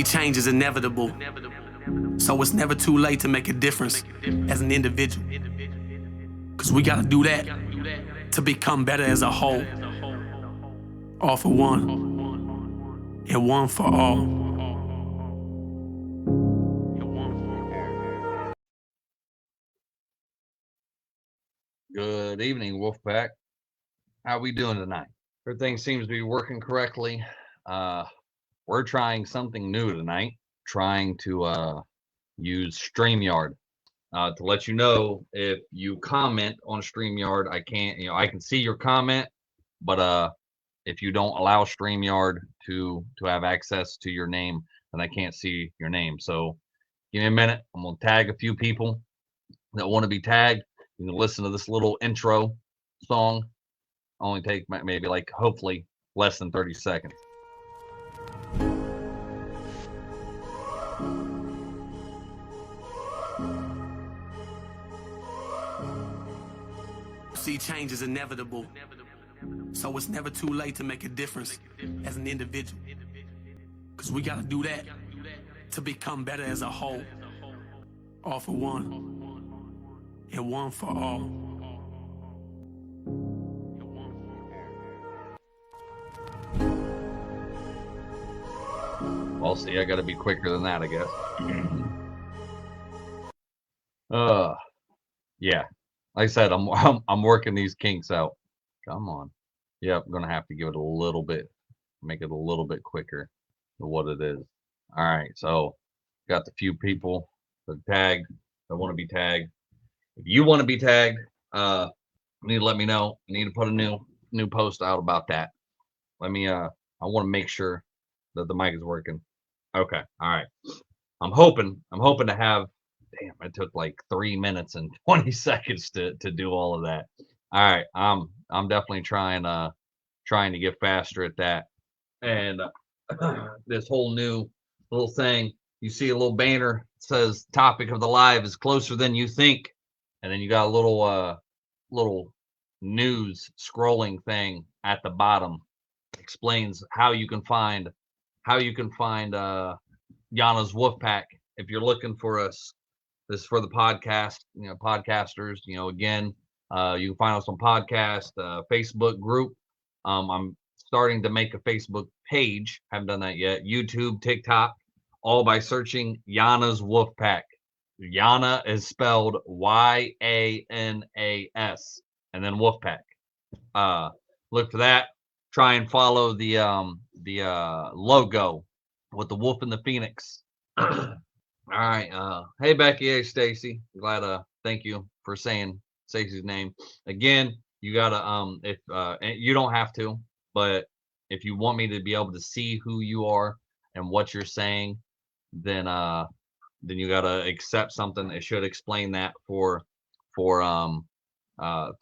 See, change is inevitable, so it's never too late to make a difference as an individual. Cause we gotta do that to become better as a whole. All for one, and one for all. Good evening, Wolfpack. How we doing tonight? Everything seems to be working correctly. We're trying something new tonight, trying to use StreamYard. To let you know, if you comment on StreamYard, I can see your comment, but if you don't allow StreamYard to have access to your name, then I can't see your name. So give me a minute. I'm gonna tag a few people that want to be tagged. You can listen to this little intro song. Only take maybe hopefully less than 30 seconds. See, change is inevitable, so it's never too late to make a difference as an individual. Cause we gotta do that to become better as a whole. All for one, and one for all. Well, see, I gotta be quicker than that, I guess. Yeah. Like I said, I'm working these kinks out. Come on. Yep, I'm gonna have to give it a little bit, make it a little bit quicker than what it is. All right, so got the few people that tagged that want to be tagged. If you want to be tagged, you need to let me know. I need to put a new post out about that. Let me I want to make sure that the mic is working. Okay, all right. I'm hoping to have. Damn, it took like 3 minutes and 20 seconds to do all of that. All right, I'm definitely trying to get faster at that. And this whole new little thing, you see a little banner says topic of the live is closer than you think, and then you got a little news scrolling thing at the bottom, explains how you can find Yana's Wolfpack if you're looking for us. This is for the podcast, podcasters. Again, you can find us on podcast, Facebook group. I'm starting to make a Facebook page. Haven't done that yet. YouTube, TikTok, all by searching Yana's Wolfpack. Yana is spelled Yanas, and then Wolfpack. Look for that. Try and follow the logo with the wolf and the phoenix. All right. Hey Becky, hey Stacy. Glad thank you for saying Stacy's name. Again, you gotta if you don't have to, but if you want me to be able to see who you are and what you're saying, then you gotta accept something. It should explain that for through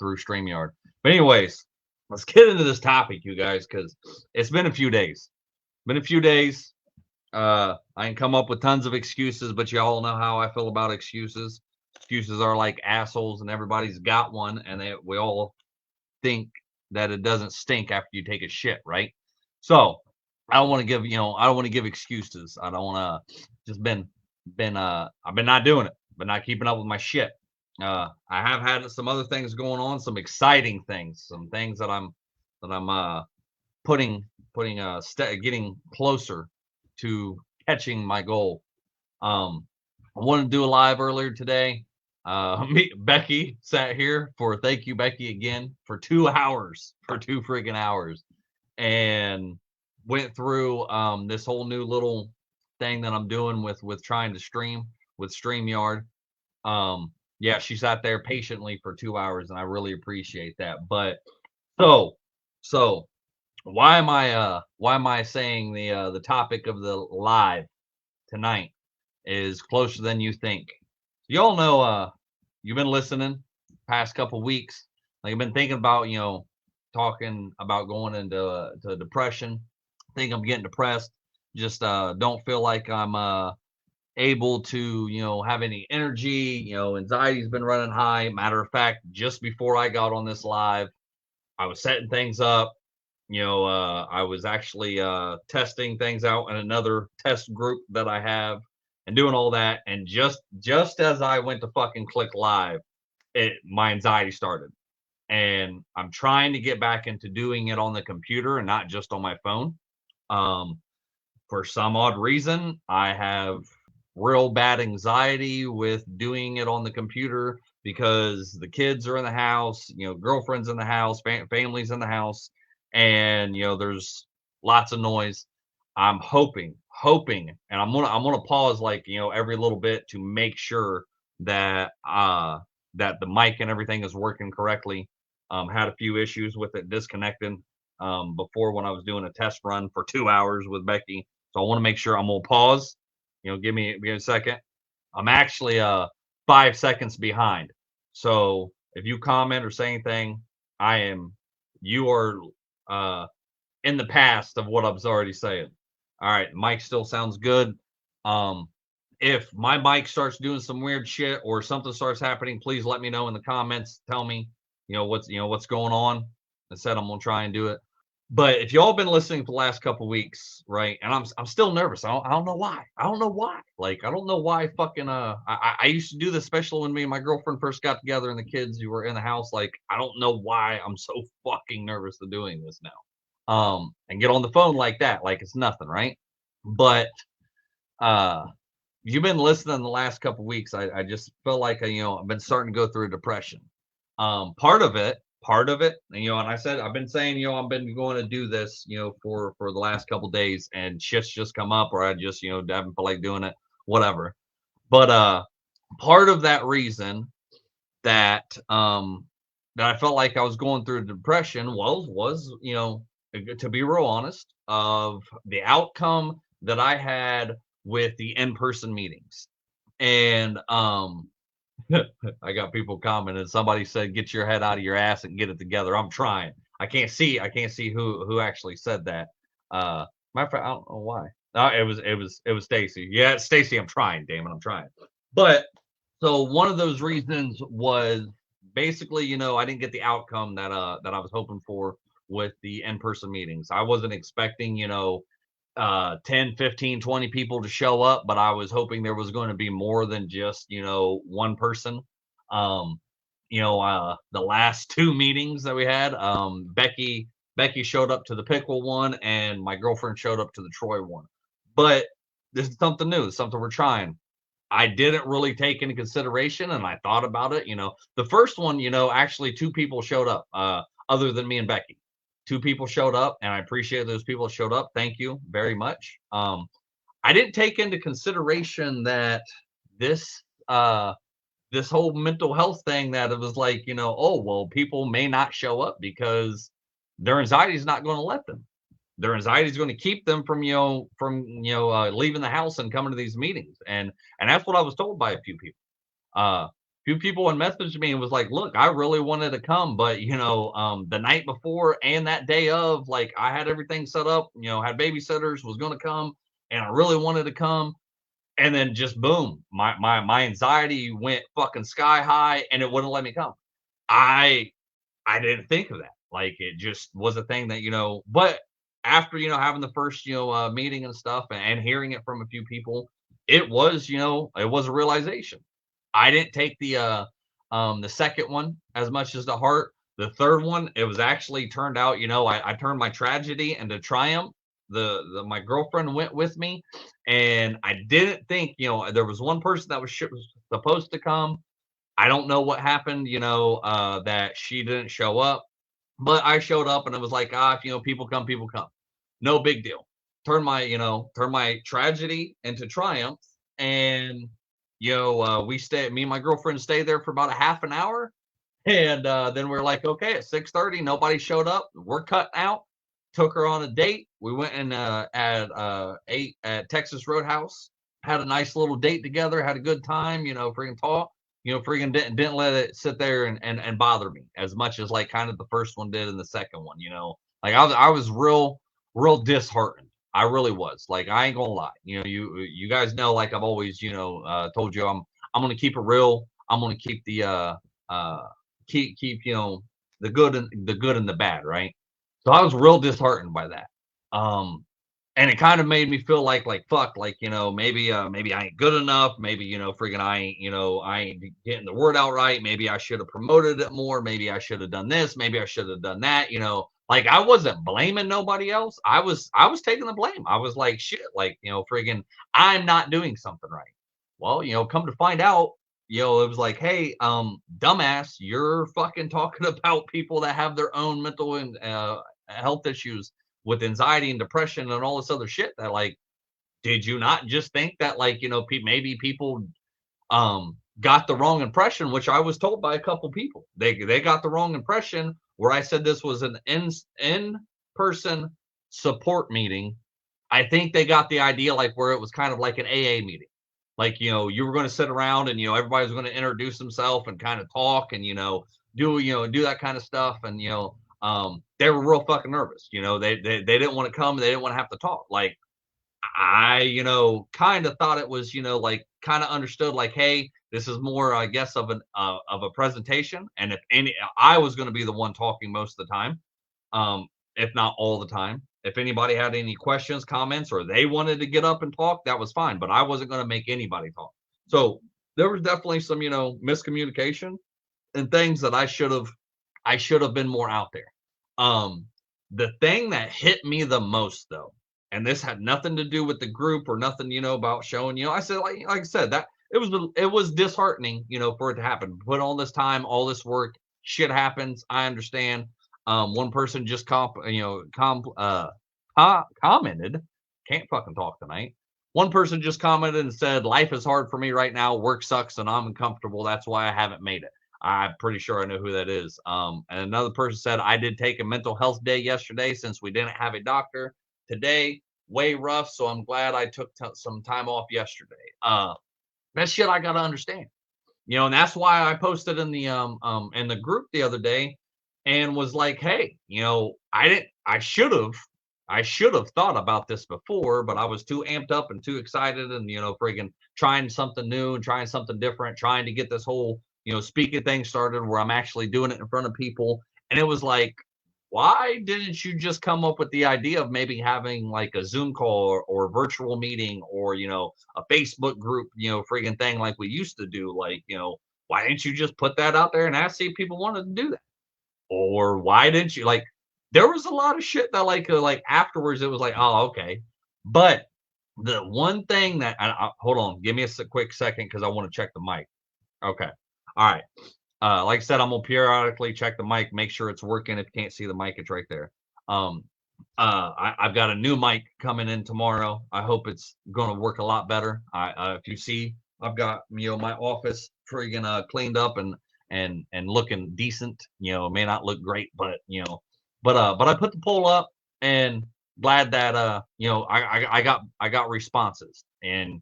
StreamYard. But anyways, let's get into this topic, you guys, because it's been a few days. I can come up with tons of excuses, but you all know how I feel about excuses. Excuses are like assholes, and everybody's got one, and we all think that it doesn't stink after you take a shit, right? So I don't want to give, I don't want to give excuses. I don't want to just I've been not doing it, but not keeping up with my shit. I have had some other things going on, some exciting things, some things that I'm getting closer to catching my goal. I wanted to do a live earlier today. Becky sat here thank you, Becky, again for 2 hours, for 2 freaking hours, and went through this whole new little thing that I'm doing with trying to stream with StreamYard. Yeah, she sat there patiently for 2 hours, and I really appreciate that. But so why am I saying the topic of the live tonight is closer than you think? You all know you've been listening past couple weeks. Like, I've been thinking about talking about going into depression. I think I'm getting depressed. Just don't feel like I'm able to have any energy. Anxiety's been running high. Matter of fact, just before I got on this live, I was setting things up, I was actually testing things out in another test group that I have and doing all that. And just as I went to fucking click live, my anxiety started. And I'm trying to get back into doing it on the computer and not just on my phone. Um, for some odd reason, I have real bad anxiety with doing it on the computer because the kids are in the house, girlfriend's in the house, family's in the house, and there's lots of noise. I'm hoping, and I'm gonna pause like every little bit to make sure that that the mic and everything is working correctly. Had a few issues with it disconnecting before when I was doing a test run for 2 hours with Becky. So I want to make sure. I'm gonna pause. Give me a second. I'm actually 5 seconds behind. So if you comment or say anything, you are in the past of what I was already saying. All right, mic still sounds good. Um, if my mic starts doing some weird shit or something starts happening, please let me know in the comments. Tell me, what's going on. I said I'm gonna try and do it. But if y'all been listening for the last couple weeks, right? And I'm still nervous. I don't know why. I don't know why. Like I don't know why. Fucking I used to do this, especially when me and my girlfriend first got together and the kids were in the house. Like I don't know why I'm so fucking nervous to doing this now. And get on the phone like that, like it's nothing, right? But uh you've been listening the last couple weeks. I just feel like I've been starting to go through a depression. Part of it, and I said I've been saying, I've been going to do this, for the last couple days, and shit's just come up, or I just, haven't feel like doing it, whatever. But part of that reason that that I felt like I was going through depression was to be real honest, of the outcome that I had with the in-person meetings. And I got people commenting. Somebody said, "Get your head out of your ass and get it together." I'm trying. I can't see who actually said that. Matter of fact, I don't know why. It was Stacy. Yeah, Stacy. I'm trying. Damn it, I'm trying. But so one of those reasons was basically, I didn't get the outcome that I was hoping for with the in-person meetings. I wasn't expecting, 10, 15, 20 people to show up, but I was hoping there was going to be more than just, one person. Um, the last two meetings that we had, Becky showed up to the Pickle one and my girlfriend showed up to the Troy one. But this is something new, something we're trying. I didn't really take into consideration and I thought about it. The first one, actually two people showed up, other than me and Becky. Two people showed up, and I appreciate those people that showed up. Thank you very much. I didn't take into consideration that this this whole mental health thing, that it was like, oh well, people may not show up because their anxiety is not going to let them. Their anxiety is going to keep them from leaving the house and coming to these meetings, and that's what I was told by a few people. Few people had messaged me and was like, "Look, I really wanted to come, but the night before and that day of, like, I had everything set up, had babysitters, was going to come, and I really wanted to come, and then just boom, my anxiety went fucking sky high, and it wouldn't let me come. I I didn't think of that. Like it just was a thing that, but after, having the first, meeting and stuff, and hearing it from a few people, it was a realization. I didn't take the second one as much as the heart. The third one, it was actually turned out, I turned my tragedy into triumph. My girlfriend went with me, and I didn't think, there was one person that was supposed to come. I don't know what happened, that she didn't show up, but I showed up and it was like, if people come, people come. No big deal. Turn my tragedy into triumph. And me and my girlfriend stayed there for about a half an hour. And then we're like, okay, at 6:30, nobody showed up. We're cutting out. Took her on a date. We went and ate at Texas Roadhouse. Had a nice little date together. Had a good time. Freaking talk. Freaking didn't let it sit there and bother me as much as like kind of the first one did and the second one. Like I was real disheartened. I really was. Like I ain't gonna lie. You guys know, like I've always told you, I'm gonna keep it real. I'm gonna keep the keep the good and the bad, right? So I was real disheartened by that. And it kind of made me feel like fuck, like, maybe I ain't good enough. Maybe, freaking I ain't getting the word out right. Maybe I should have promoted it more. Maybe I should have done this. Maybe I should have done that. Like I wasn't blaming nobody else. I was taking the blame. I was like, shit, like, freaking I'm not doing something right. Well, come to find out, it was like, hey, dumbass, you're fucking talking about people that have their own mental and health issues with anxiety and depression and all this other shit that, like, did you not just think that, like, maybe people got the wrong impression, which I was told by a couple people. They got the wrong impression where I said this was an in person support meeting. I think they got the idea like where it was kind of like an AA meeting. Like, you were going to sit around and, everybody was going to introduce himself and kind of talk and, do that kind of stuff. And, they were real fucking nervous. They didn't want to come. They didn't want to have to talk. Like, I, kind of thought it was, like kind of understood like, hey, this is more, I guess, of a presentation. And if any, I was going to be the one talking most of the time, if not all the time. If anybody had any questions, comments, or they wanted to get up and talk, that was fine. But I wasn't going to make anybody talk. So there was definitely some, miscommunication and things that I should have been more out there. The thing that hit me the most though, and this had nothing to do with the group or nothing, about showing, I said, like I said, that it was disheartening, for it to happen. Put all this time, all this work, shit happens. I understand. One person just commented, can't fucking talk tonight. One person just commented and said, life is hard for me right now. Work sucks and I'm uncomfortable. That's why I haven't made it. I'm pretty sure I know who that is. And another person said, I did take a mental health day yesterday since we didn't have a doctor. Today, way rough. So I'm glad I took some time off yesterday. That shit I got to understand. And that's why I posted in the group the other day and was like, hey, I should have thought about this before, but I was too amped up and too excited and, friggin' trying something new and trying something different, trying to get this whole, speaking thing started where I'm actually doing it in front of people. And it was like, why didn't you just come up with the idea of maybe having like a Zoom call or virtual meeting or, a Facebook group, friggin' thing like we used to do? Like, why didn't you just put that out there and ask if people wanted to do that? Or why didn't you like, there was a lot of shit that like afterwards it was like, oh, okay. But the one thing that hold on, give me a quick second because I want to check the mic. Okay. All right. Like I said, I'm gonna periodically check the mic, make sure it's working. If you can't see the mic, it's right there. I've got a new mic coming in tomorrow. I hope it's gonna work a lot better. If you see, I've got my office friggin' cleaned up and looking decent. It may not look great, but but I put the poll up and glad that I got responses and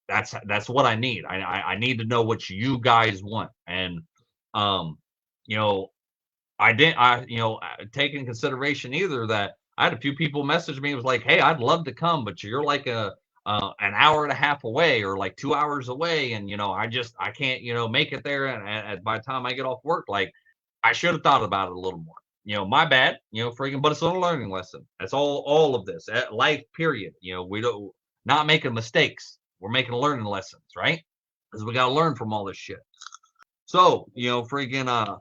that's what I need. I need to know what you guys want and I didn't take in consideration either that I had a few people message me. It was like, hey, I'd love to come, but you're like an hour and a half away or like 2 hours away. And, I can't, make it there. And by the time I get off work, like I should have thought about it a little more, my bad, freaking, but it's a learning lesson. That's all of this life period. We don't not making mistakes. We're making learning lessons, right? Because we got to learn from all this shit. So, freaking,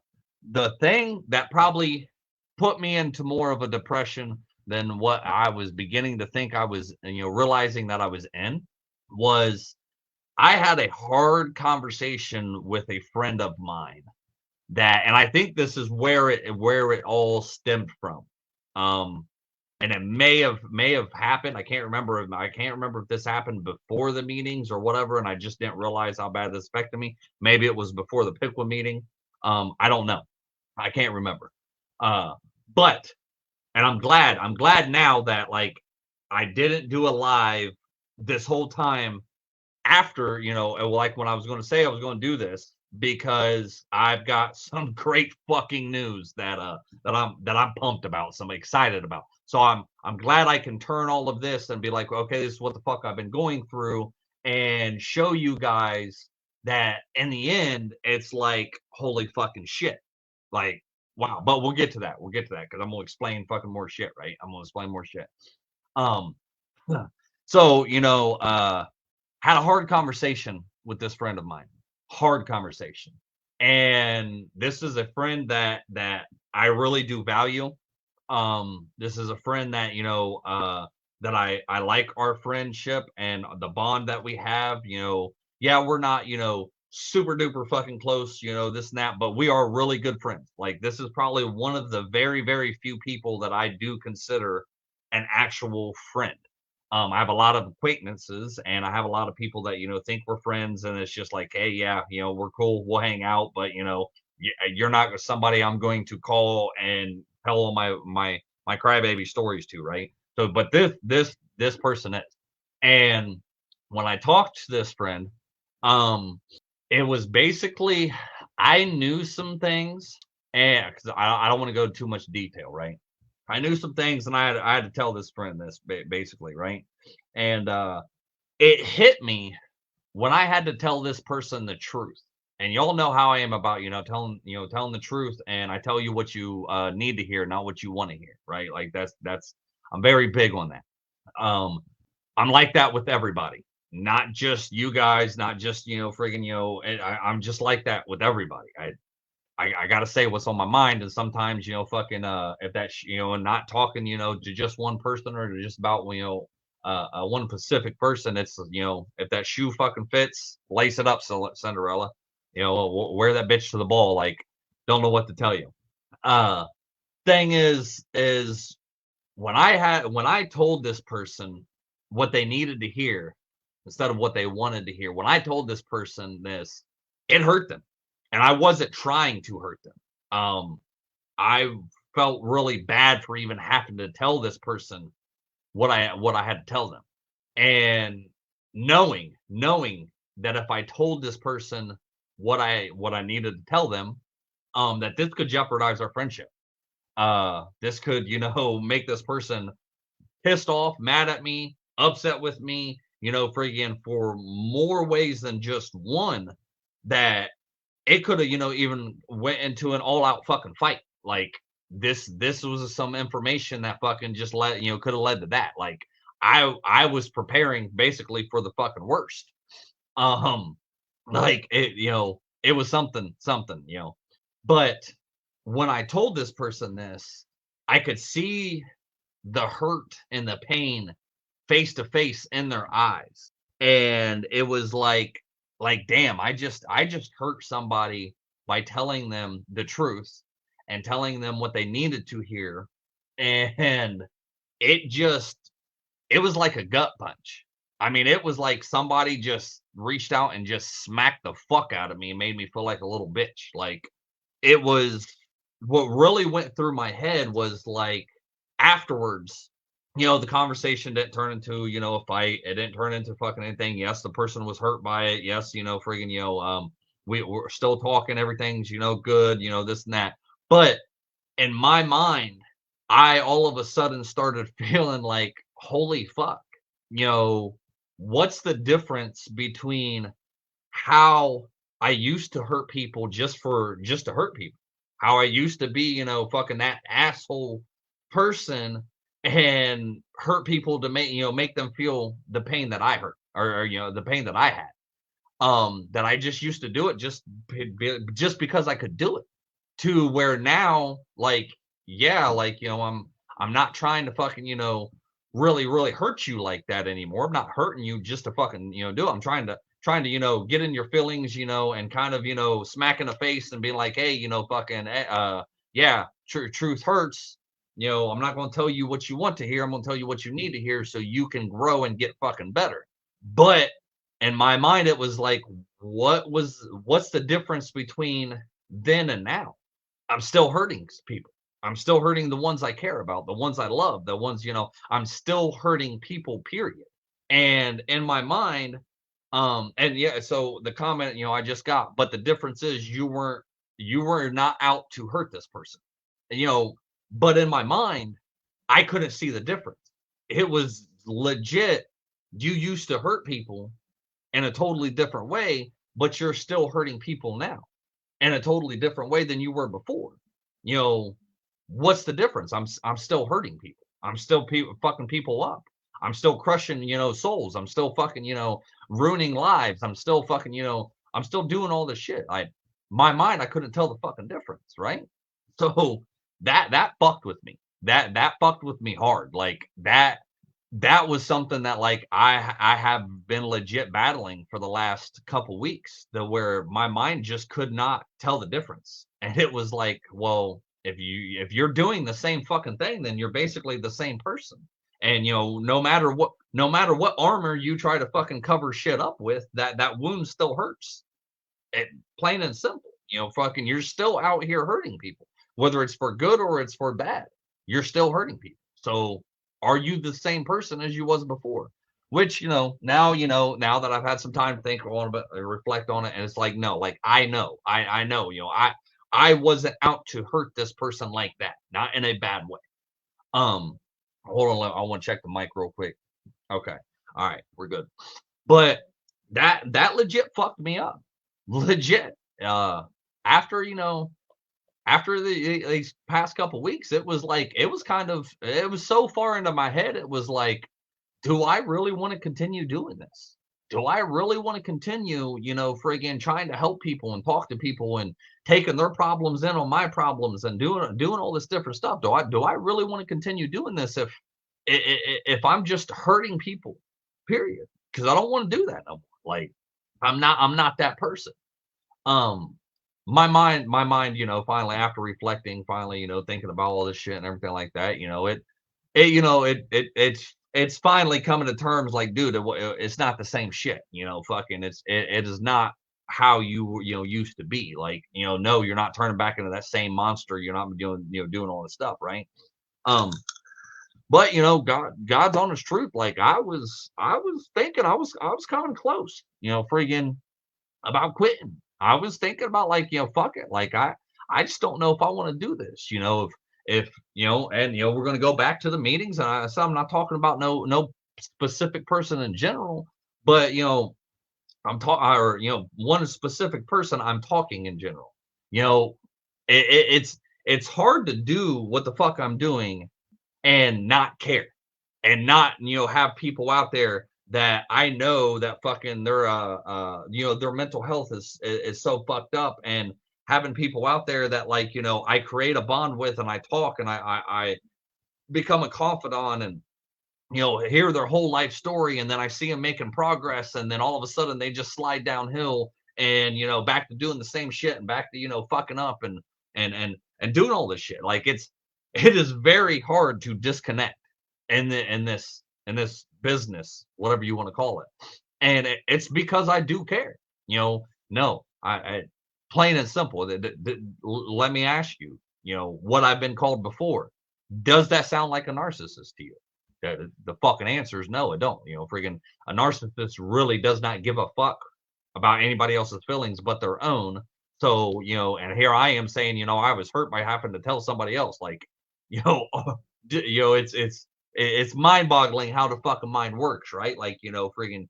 the thing that probably put me into more of a depression than what I was beginning to think I was, realizing that I was in was I had a hard conversation with a friend of mine and I think this is where it all stemmed from. And it may have happened. I can't remember if this happened before the meetings or whatever, and I just didn't realize how bad this affected me. Maybe it was before the Piqua meeting. I don't know. I can't remember. But I'm glad now that like I didn't do a live this whole time after, like when I was going to say I was going to do this because I've got some great fucking news that I'm pumped about, some excited about. So I'm glad I can turn all of this and be like, okay, this is what the fuck I've been going through and show you guys that in the end, it's like, holy fucking shit. Like Wow, but we'll get to that. We'll get to that because I'm gonna explain fucking more shit, right? I'm gonna explain more shit. Um, so had a hard conversation with this friend of mine. Hard conversation. And this is a friend that I really do value. This is a friend that, that I like our friendship and the bond that we have, yeah, we're not, super duper fucking close, this and that, but we are really good friends. Like this is probably one of the very, very few people that I do consider an actual friend. I have a lot of acquaintances and I have a lot of people that, think we're friends and it's just like, hey, yeah, we're cool, we'll hang out, but you're not somebody I'm going to call and tell all my crybaby stories to, right? So, but this person is, and when I talked to this friend, um, it was basically I knew some things, and because I don't want to go too much detail, right? I knew some things, and I had to tell this friend this basically, right? And it hit me when I had to tell this person the truth. And y'all know how I am about telling the truth, and I tell you what you need to hear, not what you want to hear, right? Like that's I'm very big on that. Um, I'm like that with everybody, not just you guys, not just friggin' and I'm just like that with everybody. I gotta say what's on my mind, and sometimes fucking if that's and not talking to just one person or to just about one specific person. It's if that shoe fucking fits, lace it up, Cinderella. Wear that bitch to the ball. Like, don't know what to tell you. Uh, thing is when I told this person what they needed to hear instead of what they wanted to hear. When I told this person this, it hurt them, and I wasn't trying to hurt them. I felt really bad for even having to tell this person what I had to tell them. And knowing that if I told this person what I needed to tell them, that this could jeopardize our friendship. This could, make this person pissed off, mad at me, upset with me, freaking for more ways than just one, that it could have, even went into an all-out fucking fight. Like this was some information that fucking just could have led to that. Like I was preparing basically for the fucking worst. Um like it was something. But when I told this person this, I could see the hurt and the pain face to face in their eyes. And it was like damn, I just hurt somebody by telling them the truth and telling them what they needed to hear. And it just it was like a gut punch. I mean, it was like somebody just reached out and just smacked the fuck out of me and made me feel like a little bitch. Like it was what really went through my head was like afterwards, the conversation didn't turn into, a fight. It didn't turn into fucking anything. Yes, the person was hurt by it. Yes, friggin', we're still talking, everything's, good, this and that. But in my mind, I all of a sudden started feeling like, holy fuck, you know, what's the difference between how I used to hurt people just to hurt people? How I used to be, fucking that asshole person and hurt people to make them feel the pain that I hurt or the pain that I had. That I just used to do it just because I could do it. To where now, like, yeah, like, I'm not trying to fucking, really, really hurt you like that anymore. I'm not hurting you just to fucking, do it. I'm trying to, get in your feelings, and kind of, smack in the face and be like, hey, fucking, yeah, truth hurts. I'm not going to tell you what you want to hear. I'm going to tell you what you need to hear so you can grow and get fucking better. But in my mind, it was like, what's the difference between then and now? I'm still hurting people. I'm still hurting the ones I care about, the ones I love, the ones, I'm still hurting people, period. And in my mind, and yeah, so the comment, I just got, but the difference is you were not out to hurt this person. And, but in my mind, I couldn't see the difference. It was legit. You used to hurt people in a totally different way, but you're still hurting people now in a totally different way than you were before. you know, what's the difference? I'm still hurting people. I'm still fucking people up. I'm still crushing, souls. I'm still fucking, ruining lives. I'm still fucking, I'm still doing all this shit. My mind, I couldn't tell the fucking difference, right? So that fucked with me. That fucked with me hard. Like that was something that like I have been legit battling for the last couple weeks, where my mind just could not tell the difference. And it was like, well, if you're doing the same fucking thing, then you're basically the same person. And no matter what armor you try to fucking cover shit up with, that wound still hurts. Plain and simple. Fucking you're still out here hurting people, whether it's for good or it's for bad. You're still hurting people. So are you the same person as you was before? Which, now that I've had some time to think on it, reflect on it, and it's like, no, like I know, I wasn't out to hurt this person like that, not in a bad way. Hold on, I want to check the mic real quick. Okay, all right, we're good. But that legit fucked me up, legit. After these past couple weeks, it was so far into my head. It was like, do I really want to continue doing this? Do I really want to continue, friggin' trying to help people and talk to people and taking their problems in on my problems and doing all this different stuff? Do I really want to continue doing this if I'm just hurting people, period? Because I don't want to do that no more. Like I'm not that person. My mind, finally, after reflecting, thinking about all this shit and everything like that, it's finally coming to terms like, dude, it's not the same shit, fucking it is not how you used to be. Like, no, you're not turning back into that same monster. You're not doing all this stuff, right? But God's honest truth, like I was thinking I was coming close, friggin' about quitting. I was thinking about like, fuck it. Like I just don't know if I want to do this, if we're going to go back to the meetings. And I'm not talking about no specific person in general, but I'm talking, or one specific person I'm talking in general. It's hard to do what the fuck I'm doing and not care, and not have people out there that I know that fucking their mental health is so fucked up, and having people out there that like I create a bond with, and I talk, and I become a confidant, and hear their whole life story, and then I see them making progress, and then all of a sudden they just slide downhill, and back to doing the same shit, and back to fucking up, and doing all this shit. Like it is very hard to disconnect in this business, whatever you want to call it. And it's because I do care. No, I plain and simple. Let me ask you, what I've been called before. Does that sound like a narcissist to you? The fucking answer is no, it don't. Friggin' a narcissist really does not give a fuck about anybody else's feelings but their own. So, and here I am saying, I was hurt by having to tell somebody else, like, it's mind-boggling how the fucking mind works, right? Like, friggin',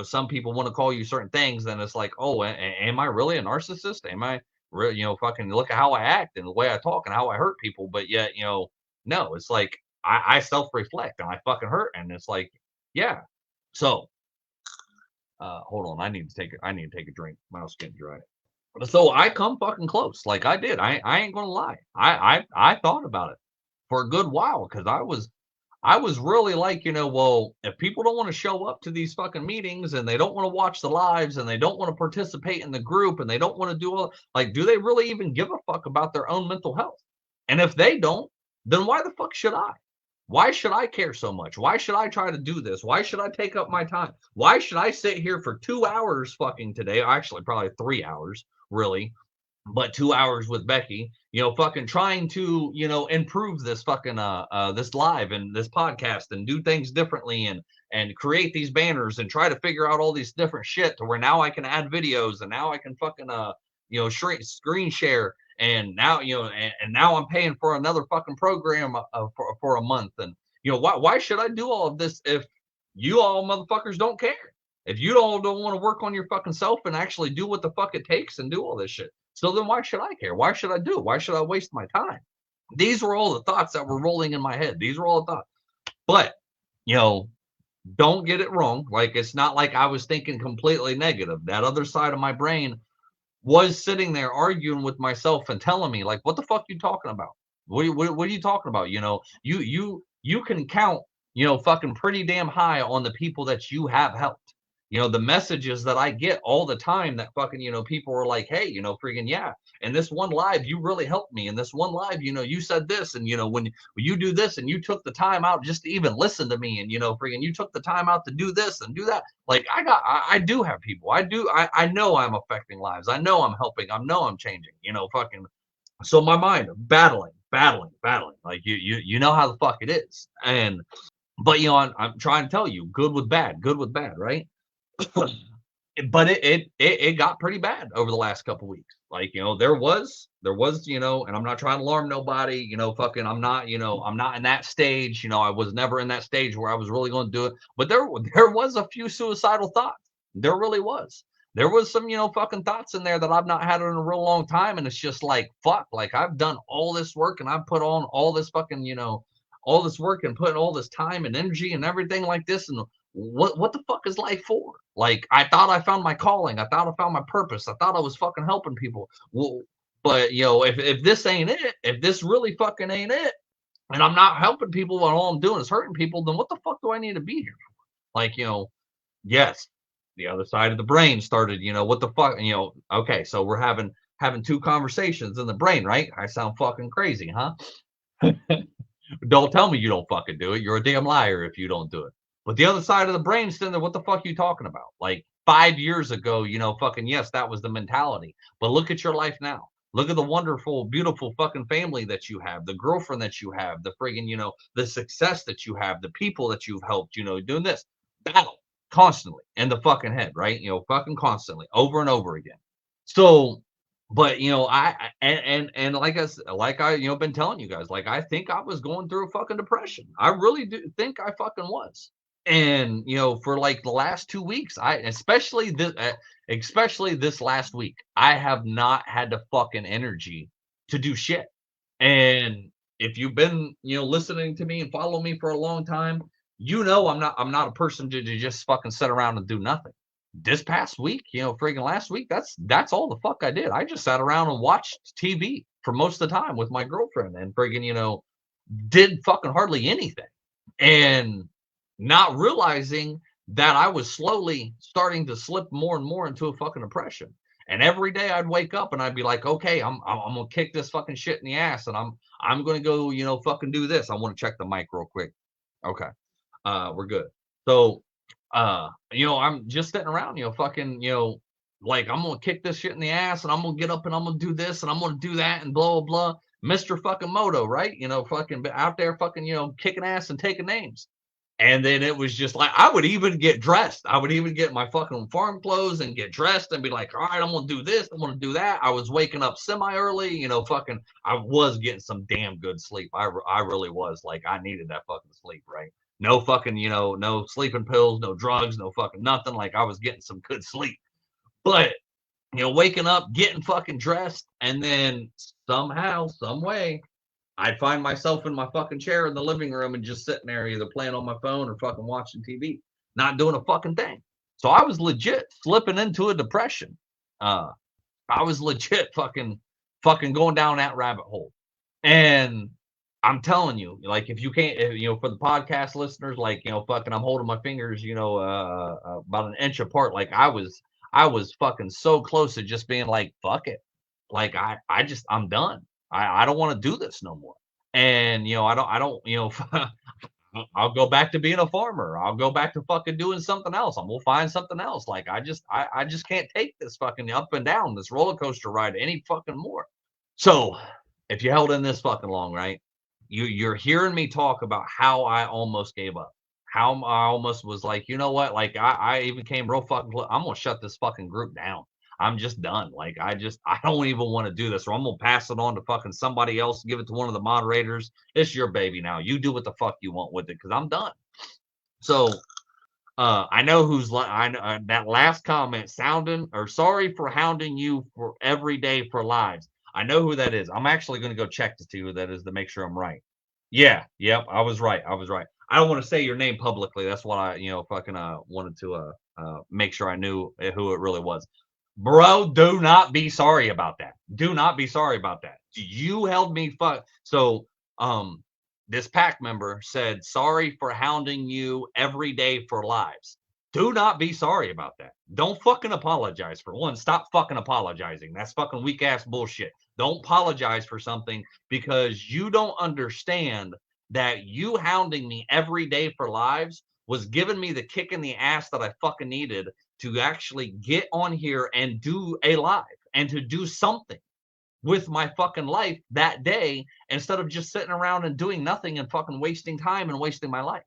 some people want to call you certain things, then it's like, oh, am I really a narcissist? Am I really, fucking look at how I act and the way I talk and how I hurt people? But yet, no, it's like I self-reflect and I fucking hurt, and it's like, yeah. So, hold on, I need to take a drink. My mouth's getting dry. So I come fucking close, like I did. I ain't gonna lie. I thought about it for a good while, because I was really like, well, if people don't want to show up to these fucking meetings, and they don't want to watch the lives, and they don't want to participate in the group, and they don't want to do do they really even give a fuck about their own mental health? And if they don't, then why the fuck should I? Why should I care so much? Why should I try to do this? Why should I take up my time? Why should I sit here for 2 hours fucking today? Actually, probably 3 hours, really. But 2 hours with Becky, fucking trying to, improve this fucking, this live and this podcast, and do things differently, and create these banners, and try to figure out all these different shit to where now I can add videos, and now I can fucking, screen share. And now, and now I'm paying for another fucking program for a month. And, why should I do all of this if you all motherfuckers don't care? If you don't want to work on your fucking self and actually do what the fuck it takes and do all this shit, So then why should I care? Why should I do it? Why should I waste my time? These were all the thoughts that were rolling in my head. These were all the thoughts. But, you know, don't get it wrong. Like, it's not like I was thinking completely negative. That other side of my brain was sitting there arguing with myself and telling me, like, what the fuck you talking about? What are you talking about? You know, you can count, you know, fucking pretty damn high on the people that you have helped. You know, the messages that I get all the time that fucking, you know, people are like, hey, you know, freaking yeah. And this one live, you really helped me. And this one live, you know, you said this. And, you know, when you do this and you took the time out just to even listen to me and, you know, freaking you took the time out to do this and do that. Like I do have people. I know I'm affecting lives. I know I'm helping. I know I'm changing, you know, fucking. So my mind battling. Like you know how the fuck it is. And, but, you know, I'm trying to tell you good with bad, right? But it got pretty bad over the last couple weeks. Like, you know, there was, you know, and I'm not trying to alarm nobody, you know, fucking, I'm not in that stage, you know, I was never in that stage where I was really going to do it. But there was a few suicidal thoughts. There really was. There was some, you know, fucking thoughts in there that I've not had in a real long time. And it's just like, fuck, like I've done all this work and I've put on all this fucking, you know, all this work and put all this time and energy and everything like this. And what the fuck is life for? Like, I thought I found my calling. I thought I found my purpose. I thought I was fucking helping people. Well, but, you know, if this ain't it, if this really fucking ain't it, and I'm not helping people and all I'm doing is hurting people, then what the fuck do I need to be here for? Like, you know, yes, the other side of the brain started, you know, what the fuck, you know, okay, so we're having two conversations in the brain, right? I sound fucking crazy, huh? Don't tell me you don't fucking do it. You're a damn liar if you don't do it. But the other side of the brain is there, what the fuck are you talking about? Like 5 years ago, you know, fucking yes, that was the mentality. But look at your life now. Look at the wonderful, beautiful fucking family that you have, the girlfriend that you have, the friggin', you know, the success that you have, the people that you've helped, you know, doing this. Battle constantly in the fucking head, right? You know, fucking constantly over and over again. So, but, you know, and like I you know been telling you guys, like I think I was going through a fucking depression. I really do think I fucking was. And, you know, for like the last 2 weeks, especially this last week, I have not had the fucking energy to do shit. And if you've been, you know, listening to me and follow me for a long time, you know I'm not a person to just fucking sit around and do nothing. This past week, you know, friggin' last week, that's all the fuck I did. I just sat around and watched TV for most of the time with my girlfriend and friggin', you know, did fucking hardly anything. And not realizing that I was slowly starting to slip more and more into a fucking depression. And every day I'd wake up and I'd be like, okay, I'm gonna kick this fucking shit in the ass, and I'm gonna go, you know, fucking do this. I want to check the mic real quick. Okay, we're good. So, you know, I'm just sitting around, you know, fucking, you know, like I'm gonna kick this shit in the ass, and I'm gonna get up and I'm gonna do this, and I'm gonna do that, and blah blah blah. Mr. fucking Moto, right? You know, fucking out there, fucking, you know, kicking ass and taking names. And then it was just like, I would even get dressed. I would even get my fucking farm clothes and get dressed and be like, all right, I'm going to do this. I'm going to do that. I was waking up semi early, you know, fucking, I was getting some damn good sleep. I really was. Like, I needed that fucking sleep, right? No fucking, you know, no sleeping pills, no drugs, no fucking nothing. Like, I was getting some good sleep. But, you know, waking up, getting fucking dressed, and then somehow, some way, I'd find myself in my fucking chair in the living room and just sitting there either playing on my phone or fucking watching TV, not doing a fucking thing. So I was legit slipping into a depression. I was legit fucking going down that rabbit hole. And I'm telling you, like, if you can't, you know, for the podcast listeners, like, you know, fucking, I'm holding my fingers, you know, about an inch apart. Like I was fucking so close to just being like, fuck it. Like I'm done. I don't want to do this no more. And, you know, I don't, you know, I'll go back to being a farmer. I'll go back to fucking doing something else. I'm gonna find something else. Like I just can't take this fucking up and down, this roller coaster ride any fucking more. So if you held in this fucking long, right? You're hearing me talk about how I almost gave up. How I almost was like, you know what? Like I even came real fucking close. I'm gonna shut this fucking group down. I'm just done. Like I don't even want to do this, or I'm gonna pass it on to fucking somebody else, give it to one of the moderators. It's your baby now. You do what the fuck you want with it, because I'm done. So I know who's I know that last comment sounding or sorry for hounding you for every day for lives. I know who that is. I'm actually going to go check to see who that is to make sure I'm right. Yeah, yep, I was right. I was right. I don't want to say your name publicly. That's what I, fucking wanted to make sure I knew who it really was. Bro, do not be sorry about that. Do not be sorry about that. You held me so this pack member said, sorry for hounding you every day for lives. Do not be sorry about that. Don't fucking apologize for one. Stop fucking apologizing. That's fucking weak ass bullshit. Don't apologize for something because you don't understand that you hounding me every day for lives was giving me the kick in the ass that I fucking needed to actually get on here and do a live and to do something with my fucking life that day instead of just sitting around and doing nothing and fucking wasting time and wasting my life.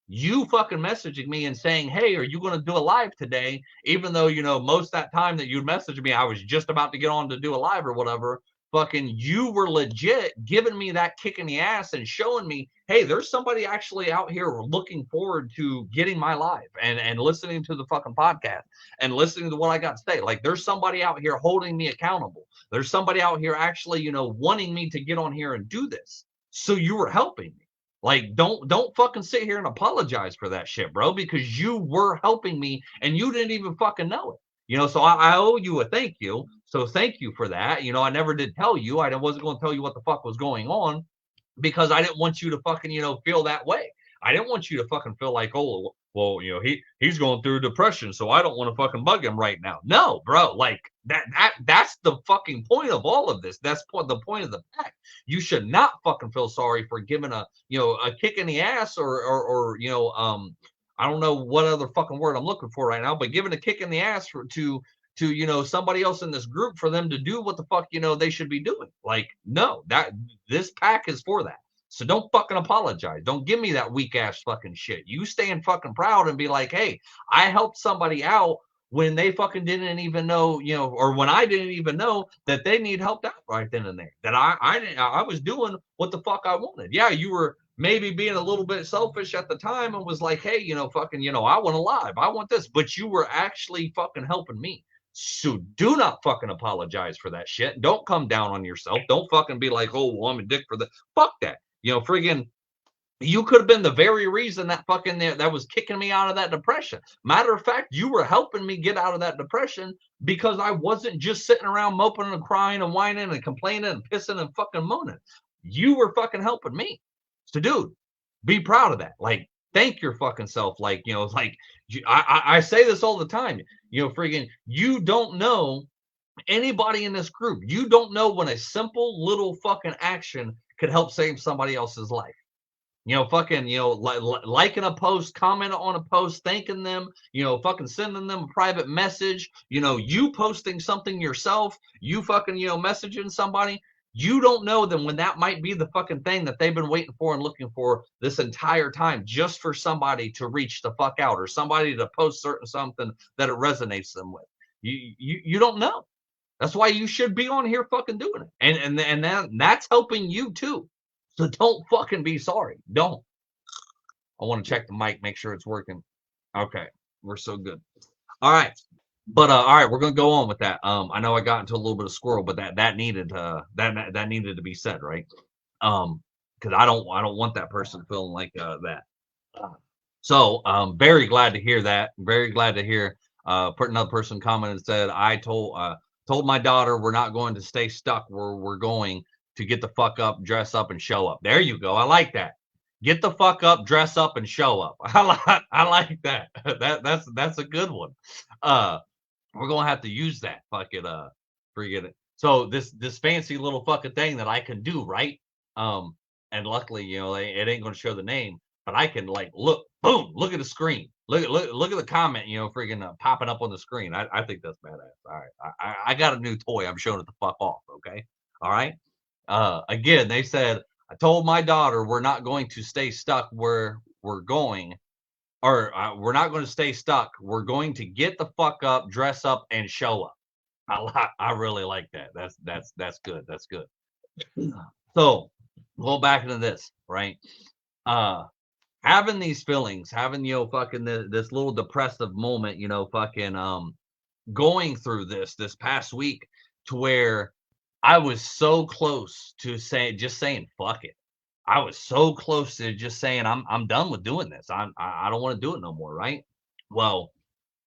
You fucking messaging me and saying, hey, are you going to do a live today? Even though, most of that time that you'd message me, I was just about to get on to do a live or whatever. Fucking you were legit giving me that kick in the ass and showing me, hey, there's somebody actually out here looking forward to getting my live and listening to the fucking podcast and listening to what I got to say. Like there's somebody out here holding me accountable. There's somebody out here actually, wanting me to get on here and do this. So you were helping me. Like, don't fucking sit here and apologize for that shit, bro, because you were helping me and you didn't even fucking know it. So I owe you a thank you. So thank you for that. I never did tell you. I wasn't going to tell you what the fuck was going on because I didn't want you to fucking, feel that way. I didn't want you to fucking feel like, oh, well, he's going through depression, so I don't want to fucking bug him right now. No, bro, like that's the fucking point of all of this. That's the point of the pack. You should not fucking feel sorry for giving a kick in the ass or I don't know what other fucking word I'm looking for right now, but giving a kick in the ass to somebody else in this group for them to do what the fuck they should be doing. Like, no, that this pack is for that. So don't fucking apologize. Don't give me that weak ass fucking shit. You stand fucking proud and be like, hey, I helped somebody out when they fucking didn't even know, or when I didn't even know that they need help out right then and there. That I was doing what the fuck I wanted. Yeah, you were maybe being a little bit selfish at the time and was like, hey, fucking, I want a live. I want this. But you were actually fucking helping me. So do not fucking apologize for that shit. Don't come down on yourself. Don't fucking be like, oh, well, I'm a dick for the fuck that. Friggin', you could have been the very reason that fucking that was kicking me out of that depression. Matter of fact, you were helping me get out of that depression because I wasn't just sitting around moping and crying and whining and complaining and pissing and fucking moaning. You were fucking helping me. So, dude, be proud of that. Like, thank your fucking self. Like, like I say this all the time. Friggin', you don't know anybody in this group. You don't know when a simple little fucking action could help save somebody else's life. Fucking, liking a post, commenting on a post, thanking them, fucking sending them a private message, you posting something yourself, you fucking, messaging somebody. You don't know them when that might be the fucking thing that they've been waiting for and looking for this entire time, just for somebody to reach the fuck out or somebody to post certain something that it resonates them with. You don't know. That's why you should be on here fucking doing it. And that's helping you too. So don't fucking be sorry. Don't. I want to check the mic, make sure it's working. Okay. We're so good. All right. But all right, we're gonna go on with that. I know I got into a little bit of squirrel, but that needed that needed to be said, right? Because I don't want that person feeling like that. So very glad to hear that. Very glad to hear another person commented and said, I told my daughter we're not going to stay stuck where we're going to get the fuck up, dress up, and show up. There you go. I like that. Get the fuck up, dress up, and show up. I like that. That's a good one. We're gonna have to use that. Fuck it. Forget it. So this fancy little fucking thing that I can do, right? And luckily, it ain't gonna show the name, but I can like look, boom, look at the screen. Look at the comment, freaking popping up on the screen. I think that's badass. All right. I got a new toy. I'm showing it the fuck off. Okay. All right. Again, they said, I told my daughter we're not going to stay stuck where we're going, or we're not going to stay stuck. We're going to get the fuck up, dress up, and show up. I really like that. That's good. That's good. So, go back into this, right? having these feelings, having, fucking this little depressive moment, fucking going through this past week to where I was so close to saying fuck it. I was so close to just saying I'm done with doing this. I don't want to do it no more, right? Well,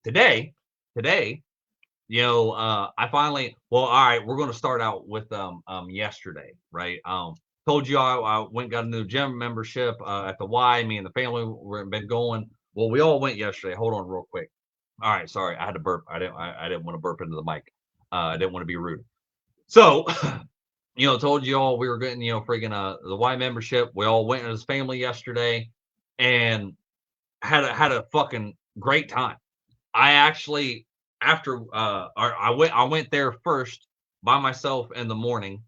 today, I finally, well, all right, we're going to start out with yesterday, right? Told you I went got a new gym membership at the Y. Me and the family were been going. Well, we all went yesterday. Hold on, real quick. All right, sorry, I had to burp. I didn't want to burp into the mic. I didn't want to be rude. So, told you all we were getting, freaking the Y membership. We all went as family yesterday, and had a fucking great time. I actually after I went there first by myself in the morning,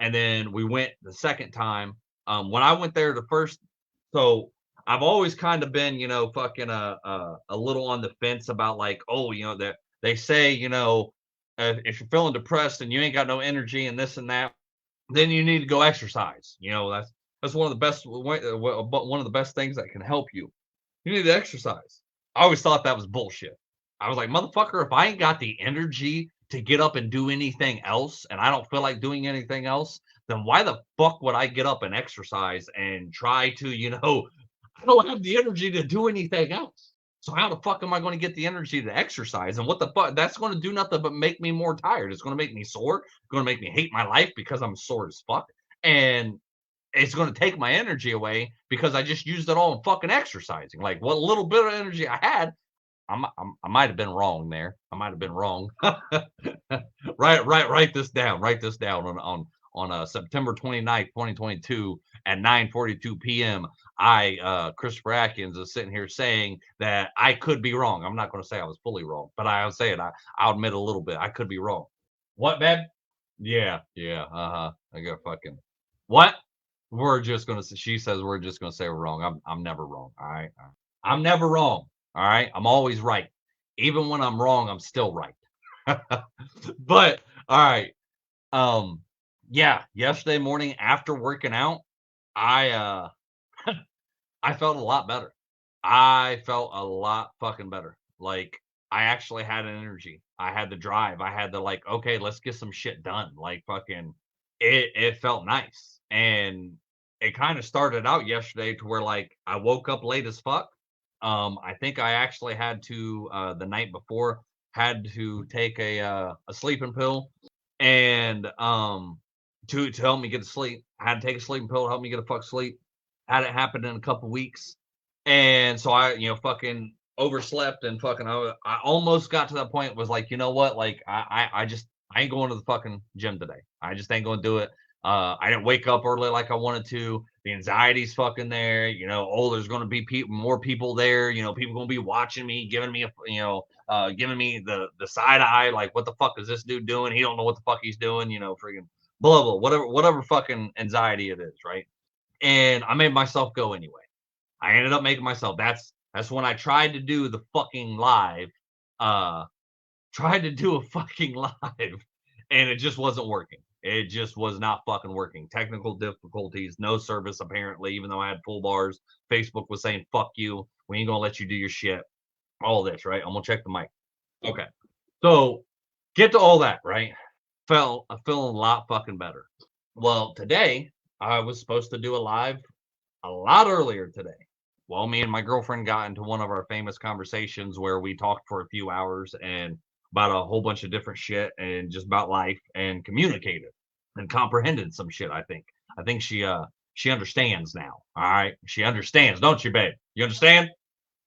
and then we went the second time. When I went there the first, so I've always kind of been, fucking a little on the fence about like, oh, that they say, if you're feeling depressed and you ain't got no energy and this and that, then you need to go exercise. That's one of the best one of the best things that can help you. You need to exercise. I always thought that was bullshit. I was like, motherfucker, if I ain't got the energy to get up and do anything else, and I don't feel like doing anything else, then why the fuck would I get up and exercise and try to, I don't have the energy to do anything else. So how the fuck am I going to get the energy to exercise? And what the fuck? That's going to do nothing but make me more tired. It's going to make me sore. It's going to make me hate my life because I'm sore as fuck. And it's going to take my energy away because I just used it all in fucking exercising. Like what little bit of energy I had, I might have been wrong there. I might have been wrong. Write this down. Write this down on September 29th, 2022 at 9:42 p.m. Christopher Atkins is sitting here saying that I could be wrong. I'm not going to say I was fully wrong, but I'll say it. I'll admit a little bit. I could be wrong. What, babe? Yeah. I got fucking what? She says we're just gonna say we're wrong. I'm never wrong. All right. I'm never wrong. All right. I'm always right. Even when I'm wrong, I'm still right. But all right. Yeah, yesterday morning after working out, I I felt a lot better. I felt a lot fucking better. Like I actually had an energy. I had the drive. I had the like, okay, let's get some shit done. Like fucking it felt nice. And it kind of started out yesterday to where like I woke up late as fuck. I think I actually had to the night before had to take a sleeping pill and to help me get to sleep. I had to take a sleeping pill to help me get a fuck sleep. Had it happen in a couple weeks. And so I, fucking overslept and fucking I almost got to that point was like, you know what? Like I ain't going to the fucking gym today. I just ain't gonna do it. I didn't wake up early like I wanted to. The anxiety's fucking there. Oh, there's gonna be more people there. People gonna be watching me, giving me giving me the side eye. Like, what the fuck is this dude doing? He don't know what the fuck he's doing. Freaking blah blah whatever fucking anxiety it is, right? And I made myself go anyway. I ended up making myself. That's when I tried to do the fucking live. Tried to do a fucking live, and it just wasn't working. It just was not fucking working. Technical difficulties, no service apparently, even though I had full bars. Facebook was saying, fuck you. We ain't gonna let you do your shit. All this, right? I'm gonna check the mic. Okay. So get to all that, right? I'm feeling a lot fucking better. Well, today I was supposed to do a live a lot earlier today. Well, me and my girlfriend got into one of our famous conversations where we talked for a few hours and about a whole bunch of different shit and just about life and communicated and comprehended some shit. I think she understands now. All right, she understands, don't you, babe? You understand?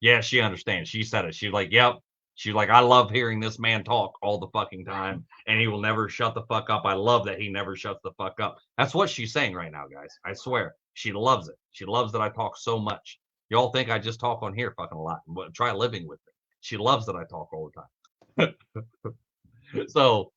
Yeah, she understands. She said it. She's like, yep. She's like, I love hearing this man talk all the fucking time, and he will never shut the fuck up. I love that he never shuts the fuck up. That's what she's saying right now, guys. I swear. She loves it. She loves that I talk so much. Y'all think I just talk on here fucking a lot. But try living with me. She loves that I talk all the time. So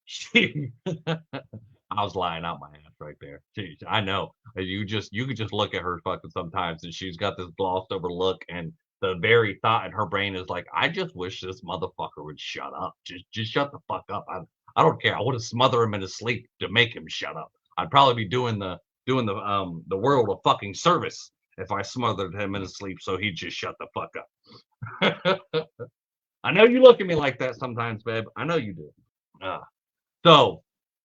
she I was lying out my ass right there. I know. You could just look at her fucking sometimes and she's got this glossed over look and the very thought in her brain is like, I just wish this motherfucker would shut up. Just shut the fuck up. I don't care. I want to smother him in his sleep to make him shut up. I'd probably be doing the world a fucking service if I smothered him in his sleep so he'd just shut the fuck up. I know you look at me like that sometimes, babe. I know you do. So,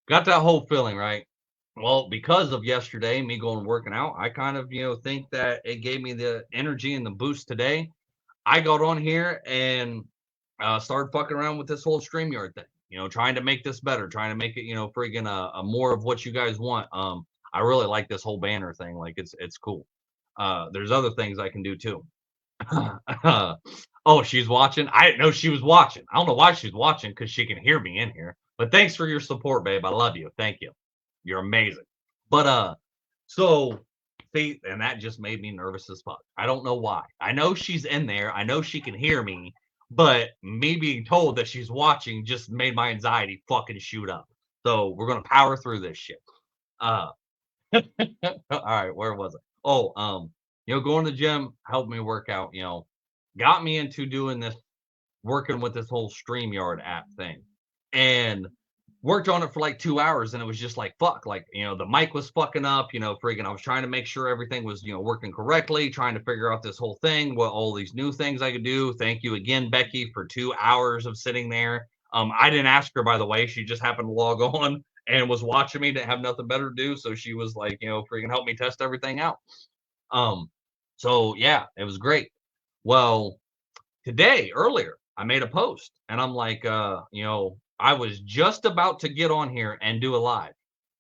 got that whole feeling, right? Well, because of yesterday, me going working out, I kind of, think that it gave me the energy and the boost today. I got on here and started fucking around with this whole StreamYard thing, trying to make this better, trying to make it, friggin' a more of what you guys want. I really like this whole banner thing. Like it's cool. There's other things I can do too. Oh, she's watching. I didn't know she was watching. I don't know why she's watching because she can hear me in here. But thanks for your support, babe. I love you. Thank you. You're amazing. But so see, and that just made me nervous as fuck. I don't know why. I know she's in there. I know she can hear me, but me being told that she's watching just made my anxiety fucking shoot up. So we're gonna power through this shit. All right, where was it? Oh, going to the gym helped me work out, got me into doing this, working with this whole StreamYard app thing. And worked on it for like 2 hours, and it was just like, fuck, like, the mic was fucking up, friggin' I was trying to make sure everything was, working correctly, trying to figure out this whole thing, what all these new things I could do. Thank you again, Becky, for 2 hours of sitting there. I didn't ask her, by the way. She just happened to log on and was watching me, didn't have nothing better to do. So she was like, freaking help me test everything out. So yeah, it was great. Well, today, earlier, I made a post and I'm like, I was just about to get on here and do a live.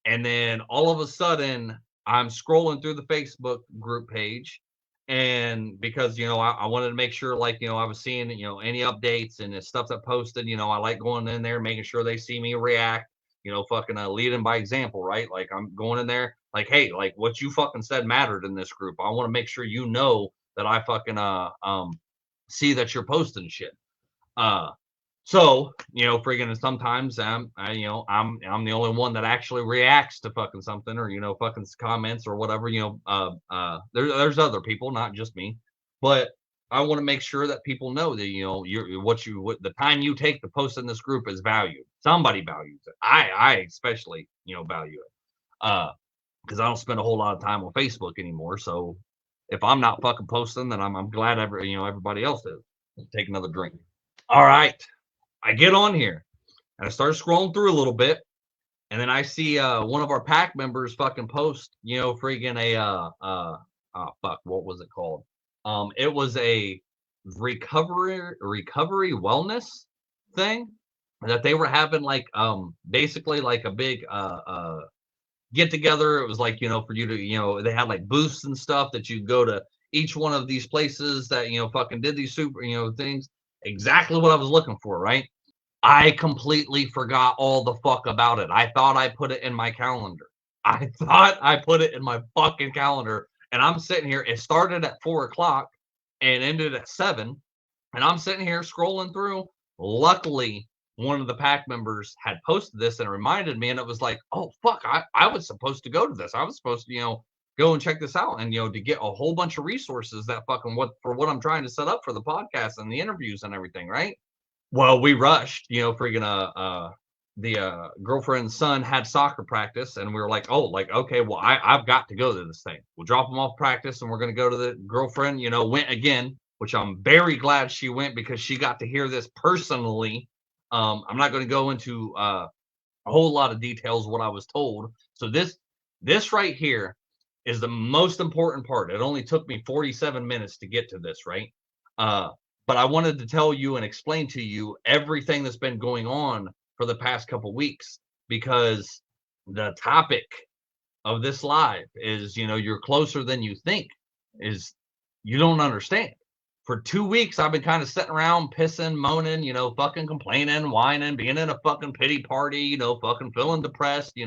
And then all of a sudden, I'm scrolling through the Facebook group page. And because, I wanted to make sure, like, I was seeing, any updates and the stuff that posted, I like going in there, making sure they see me react, fucking leading by example, right? Like, I'm going in there, like, hey, like, what you fucking said mattered in this group. I want to make sure that I fucking see that you're posting shit. So, friggin' sometimes I'm the only one that actually reacts to fucking something or, fucking comments or whatever, there's other people, not just me, but I want to make sure that people know that, the time you take to post in this group is valued. Somebody values it. I especially, value it. Because I don't spend a whole lot of time on Facebook anymore. So if I'm not fucking posting, then I'm glad everybody else is. Take another drink. All right. I get on here and I start scrolling through a little bit, and then I see one of our pack members fucking post, freaking what was it called? It was a recovery wellness thing that they were having, like basically like a big get together. It was like, for you to, they had like booths and stuff that you go to each one of these places that, fucking did these super, things. Exactly what I was looking for, right? I completely forgot all the fuck about it. I thought I put it in my calendar. I thought I put it in my fucking calendar. And I'm sitting here. It started at 4:00 and ended at 7. And I'm sitting here scrolling through. Luckily, one of the pack members had posted this and reminded me. And it was like, oh, fuck, I was supposed to go to this. I was supposed to, go and check this out and, to get a whole bunch of resources that fucking what I'm trying to set up for the podcast and the interviews and everything, right? Well, we rushed, freaking the girlfriend's son had soccer practice, and we were like, oh, like, okay, well, I've got to go to this thing. We'll drop him off practice, and we're gonna go to the girlfriend, went again, which I'm very glad she went because she got to hear this personally. I'm not gonna go into a whole lot of details what I was told. So this right here is the most important part. It only took me 47 minutes to get to this, right? But I wanted to tell you and explain to you everything that's been going on for the past couple weeks, because the topic of this live is, you're closer than you think, is you don't understand. For 2 weeks, I've been kind of sitting around pissing, moaning, fucking complaining, whining, being in a fucking pity party, fucking feeling depressed,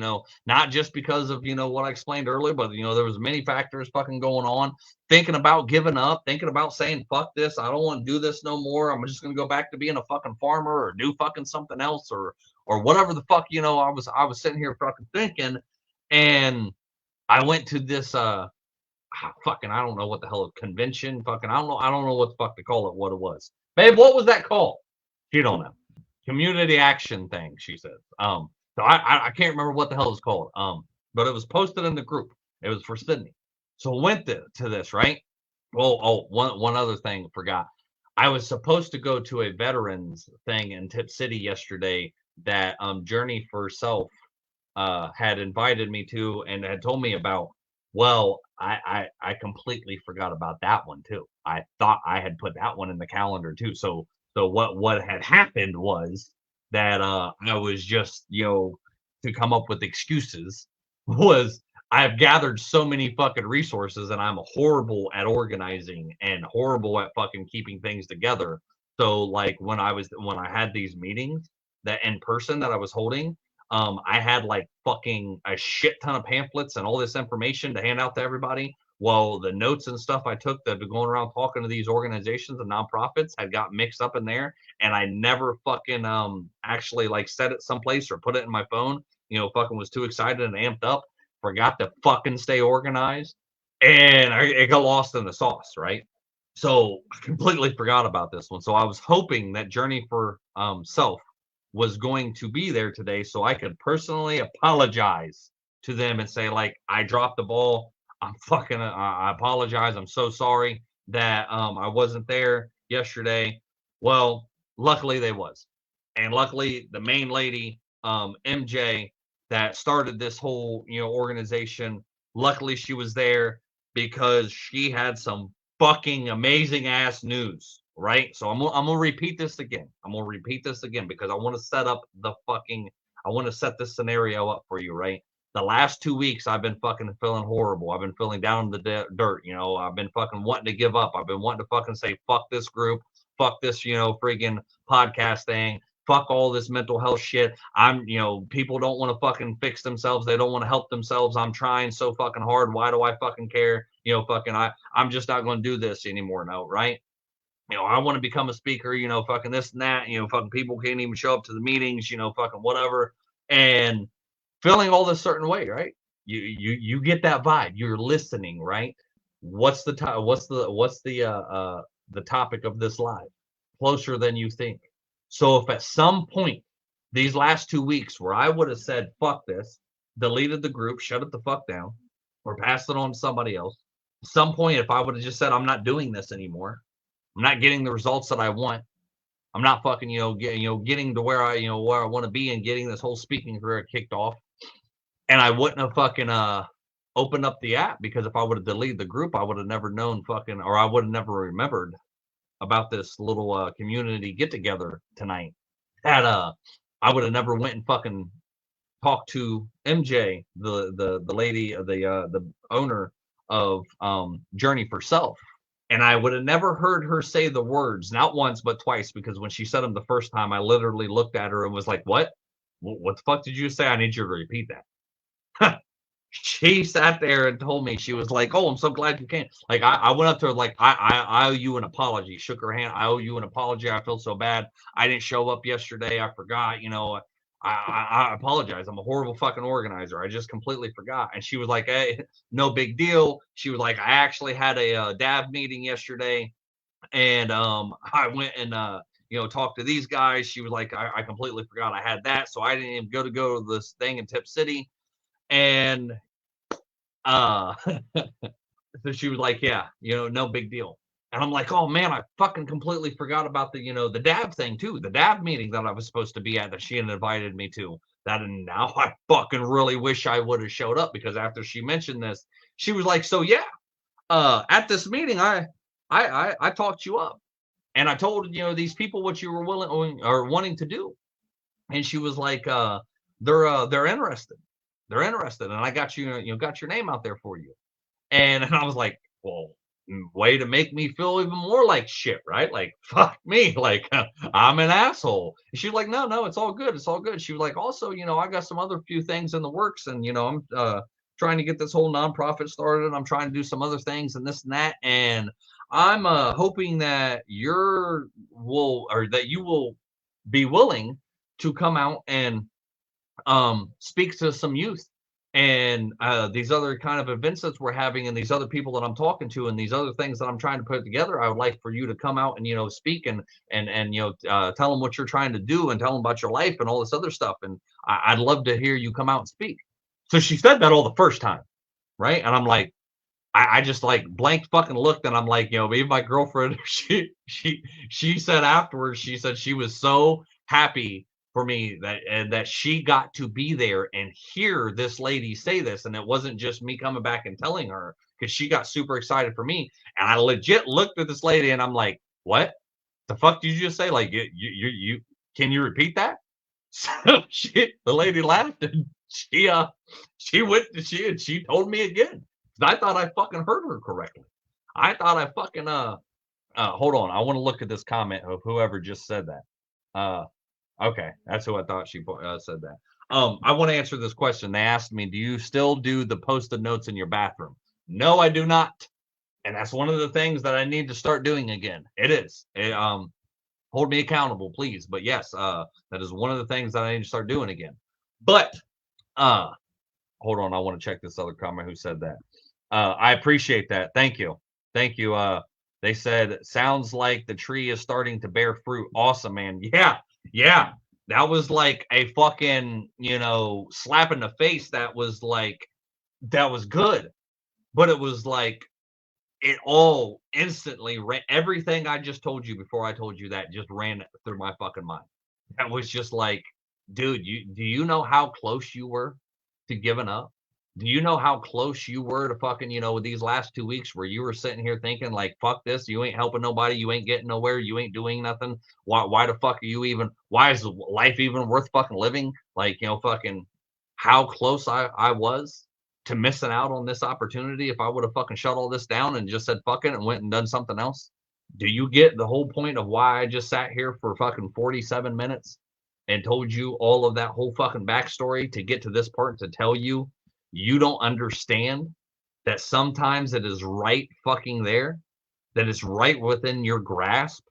not just because of, what I explained earlier, but, there was many factors fucking going on, thinking about giving up, thinking about saying, fuck this, I don't want to do this no more. I'm just going to go back to being a fucking farmer or do fucking something else or whatever the fuck, I was sitting here fucking thinking, and I went to this, fucking, I don't know what the hell, convention, fucking, I don't know what the fuck to call it, what it was. Babe, what was that called? She don't know. Community action thing, she said. So I can't remember what the hell it's called. But it was posted in the group. It was for Sydney. So I went to this, right? Well, one other thing, forgot. I was supposed to go to a veterans thing in Tip City yesterday that Journey for Self had invited me to and had told me about. Well, I completely forgot about that one too. I thought I had put that one in the calendar too. So what had happened was that I was just, to come up with excuses was I've gathered so many fucking resources and I'm horrible at organizing and horrible at fucking keeping things together. So like when I had these meetings that in person that I was holding, I had like fucking a shit ton of pamphlets and all this information to hand out to everybody. Well, the notes and stuff I took that been going around talking to these organizations and nonprofits had got mixed up in there, and I never fucking actually like set it someplace or put it in my phone. Fucking was too excited and amped up, forgot to fucking stay organized, and it got lost in the sauce, right? So I completely forgot about this one. So I was hoping that Journey for Self was going to be there today so I could personally apologize to them and say, like, I dropped the ball. I apologize. I'm so sorry that I wasn't there yesterday. Well, luckily they was. And luckily the main lady, MJ, that started this whole, organization, luckily she was there because she had some fucking amazing ass news, right? So I'm gonna repeat this again. I'm gonna repeat this again because I want to set this scenario up for you, right? The last 2 weeks I've been fucking feeling horrible. I've been feeling down in the dirt. I've been fucking wanting to give up. I've been wanting to fucking say fuck this group, fuck this, friggin' podcast thing, fuck all this mental health shit. People don't want to fucking fix themselves. They don't want to help themselves. I'm trying so fucking hard. Why do I fucking care? I'm just not going to do this anymore. No, right? I want to become a speaker, fucking this and that, fucking people can't even show up to the meetings, fucking whatever. And feeling all this certain way, right? You get that vibe. You're listening, right? What's the topic of this live? Closer than you think. So if at some point these last 2 weeks where I would have said fuck this, deleted the group, shut it the fuck down, or passed it on to somebody else, at some point if I would have just said I'm not doing this anymore, I'm not getting the results that I want, I'm not fucking getting to where I want to be and getting this whole speaking career kicked off, and I wouldn't have fucking opened up the app, because if I would have deleted the group, I would have never known or I would have never remembered about this little community get together tonight. That I would have never went and fucking talked to MJ, the lady, the owner of Journey for Self, and I would have never heard her say the words, not once but twice, because when she said them the first time, I literally looked at her and was like, "What? What the fuck did you say? I need you to repeat that." She sat there and told me, she was like, "Oh, I'm so glad you came." Like I went up to her like, I owe you an apology. Shook her hand. I owe you an apology. I feel so bad. I didn't show up yesterday. I forgot. I apologize. I'm a horrible fucking organizer. I just completely forgot. And she was like, "Hey, no big deal." She was like, "I actually had a DAV meeting yesterday, and I went and talked to these guys." She was like, I completely forgot I had that, so I didn't even go to this thing in Tip City." And so she was like, "Yeah, no big deal." And I'm like, "Oh man, I fucking completely forgot about the the DAV thing too, the DAV meeting that I was supposed to be at, that she had invited me to. That, and now I fucking really wish I would have showed up, because after she mentioned this, she was like, "So yeah, at this meeting, I talked you up, and I told these people what you were willing or wanting to do." And she was like, they're interested. They're interested, and I got got your name out there for you." And I was like, "Well, way to make me feel even more like shit, right? Like, fuck me, like I'm an asshole." And she was like, No, it's all good. It's all good." She was like, "Also, I got some other few things in the works, and I'm trying to get this whole nonprofit started. I'm trying to do some other things and this and that, and I'm hoping that you will be willing to come out and speak to some youth, and these other kind of events that we're having, and these other people that I'm talking to, and these other things that I'm trying to put together. I would like for you to come out and speak and tell them what you're trying to do, and tell them about your life and all this other stuff, and I'd love to hear you come out and speak." So she said that all the first time, right? And I'm like, I just like blank fucking looked, and I'm like, you know, even my girlfriend, she said afterwards, she said she was so happy for me that and that she got to be there and hear this lady say this, and it wasn't just me coming back and telling her because she got super excited for me, and I legit looked at this lady and I'm like, what the fuck did you just say? Like, you can you repeat that? So the lady laughed and she told me again. I thought I fucking heard her correctly. I thought I fucking hold on. I want to look at this comment of whoever just said that. Okay, that's who I thought she said that. I want to answer this question. They asked me, "Do you still do the post-it notes in your bathroom?" No, I do not. And that's one of the things that I need to start doing again. It is. Hold me accountable, please. But yes, that is one of the things that I need to start doing again. But hold on, I want to check this other comment who said that. I appreciate that. Thank you. Thank you. They said, sounds like the tree is starting to bear fruit. Awesome, man. Yeah, yeah. That was like a fucking, you know, slap in the face. That was good. But it was like it all instantly ran, everything I just told you before I told you that just ran through my fucking mind. That was just like, dude, do you know how close you were to giving up? Do you know how close you were to fucking, you know, these last 2 weeks where you were sitting here thinking like, fuck this, you ain't helping nobody, you ain't getting nowhere, you ain't doing nothing. Why the fuck are you even, why is life even worth fucking living? Like, you know, fucking how close I was to missing out on this opportunity if I would have fucking shut all this down and just said fuck it and went and done something else. Do you get the whole point of why I just sat here for fucking 47 minutes and told you all of that whole fucking backstory to get to this part to tell you you don't understand that sometimes it is right fucking there, that it's right within your grasp,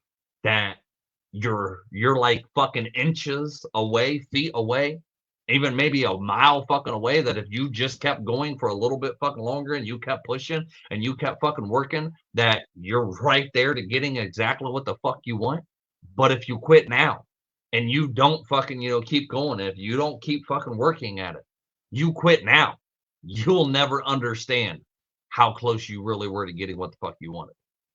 that you're like fucking inches away, feet away, even maybe a mile fucking away, that if you just kept going for a little bit fucking longer and you kept pushing and you kept fucking working, that you're right there to getting exactly what the fuck you want. But if you quit now and you don't fucking, you know, keep going, if you don't keep fucking working at it, you quit now, you'll never understand how close you really were to getting what the fuck you wanted.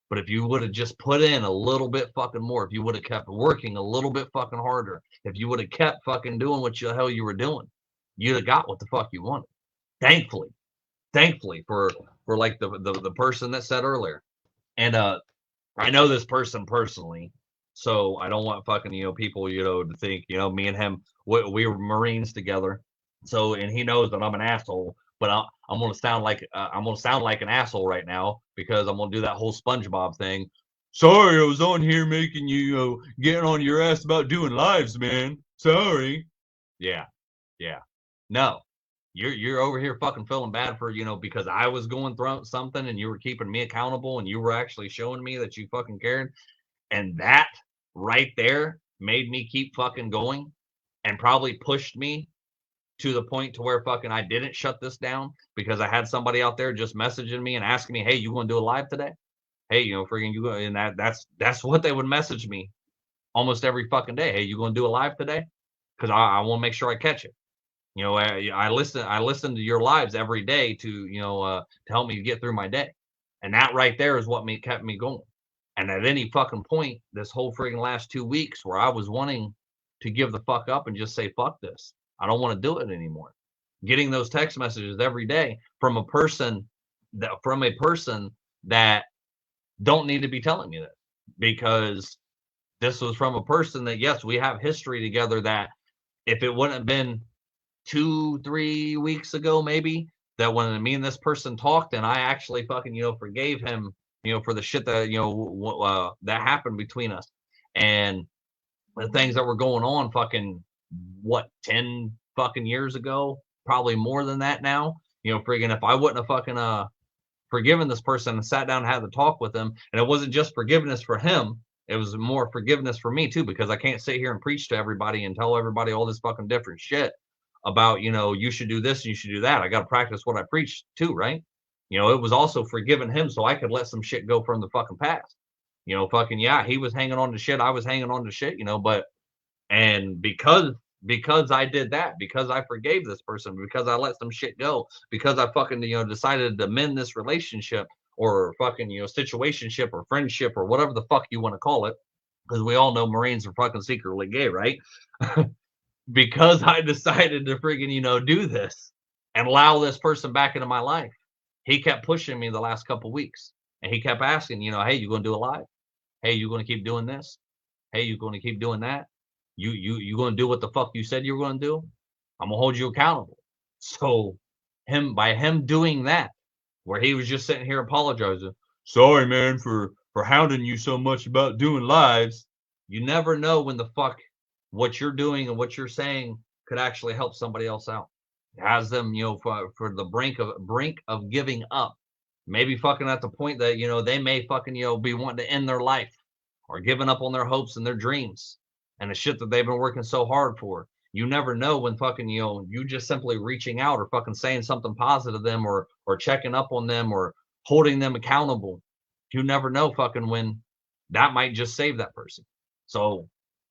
But if you would have just put in a little bit fucking more, if you would have kept working a little bit fucking harder, if you would have kept fucking doing what the hell you were doing, you'd have got what the fuck you wanted. Thankfully for like the person that said earlier. And I know this person personally, so I don't want fucking, you know, people, you know, to think, you know, me and him, we were Marines together. So, and he knows that I'm an asshole, but I'm gonna sound like an asshole right now because I'm gonna do that whole SpongeBob thing. Sorry, I was on here making you getting on your ass about doing lives, man. Sorry. Yeah, yeah. No, you're over here fucking feeling bad for, you know, because I was going through something and you were keeping me accountable and you were actually showing me that you fucking cared, and that right there made me keep fucking going and probably pushed me to the point to where fucking I didn't shut this down because I had somebody out there just messaging me and asking me, "Hey, you want to do a live today? Hey, you know, freaking you," and that's what they would message me almost every fucking day. Hey, you going to do a live today? Because I want to make sure I catch it. You know, I listen to your lives every day to, you know, to help me get through my day, and that right there is what kept me going. And at any fucking point, this whole freaking last 2 weeks where I was wanting to give the fuck up and just say fuck this, I don't want to do it anymore. Getting those text messages every day from a person that don't need to be telling me that, because this was from a person that, yes, we have history together, that if it wouldn't have been 2-3 weeks ago, maybe, that when me and this person talked and I actually fucking, you know, forgave him, you know, for the shit that, you know, that happened between us and the things that were going on fucking, what, 10 fucking years ago, probably more than that now, you know, friggin', if I wouldn't have fucking forgiven this person and sat down and had the talk with him, and it wasn't just forgiveness for him, it was more forgiveness for me too, because I can't sit here and preach to everybody and tell everybody all this fucking different shit about, you know, you should do this and you should do that. I got to practice what I preach too, right? You know, it was also forgiving him so I could let some shit go from the fucking past. You know, fucking, yeah, he was hanging on to shit, I was hanging on to shit, you know, but, and because because I did that, because I forgave this person, because I let some shit go, because I fucking, decided to mend this relationship or fucking, situationship or friendship or whatever the fuck you want to call it. Because we all know Marines are fucking secretly gay, right? Because I decided to friggin', do this and allow this person back into my life. He kept pushing me the last couple weeks and he kept asking, hey, you going to do a live? Hey, you going to keep doing this? Hey, you going to keep doing that? You going to do what the fuck you said you were going to do? I'm going to hold you accountable. So by him doing that, where he was just sitting here apologizing, sorry, man, for hounding you so much about doing lives. You never know when the fuck what you're doing and what you're saying could actually help somebody else out. It has them, for the brink of giving up. Maybe fucking at the point that, they may fucking, be wanting to end their life or giving up on their hopes and their dreams and the shit that they've been working so hard for. You never know when fucking, you just simply reaching out or fucking saying something positive to them or checking up on them or holding them accountable. You never know fucking when that might just save that person. So,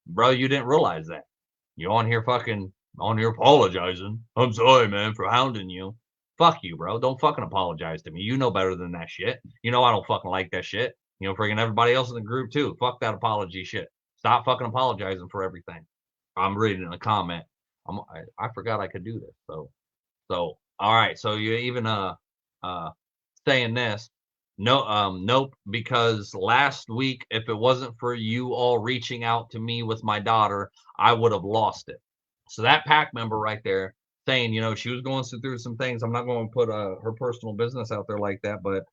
bro, you didn't realize that. You on here apologizing. I'm sorry, man, for hounding you. Fuck you, bro. Don't fucking apologize to me. You know better than that shit. I don't fucking like that shit. Freaking everybody else in the group too. Fuck that apology shit. Stop fucking apologizing for everything. I'm reading a comment. I forgot I could do this. So all right. So you even saying this. No, nope, because last week, if it wasn't for you all reaching out to me with my daughter, I would have lost it. So that pack member right there saying, she was going through some things. I'm not going to put her personal business out there like that, but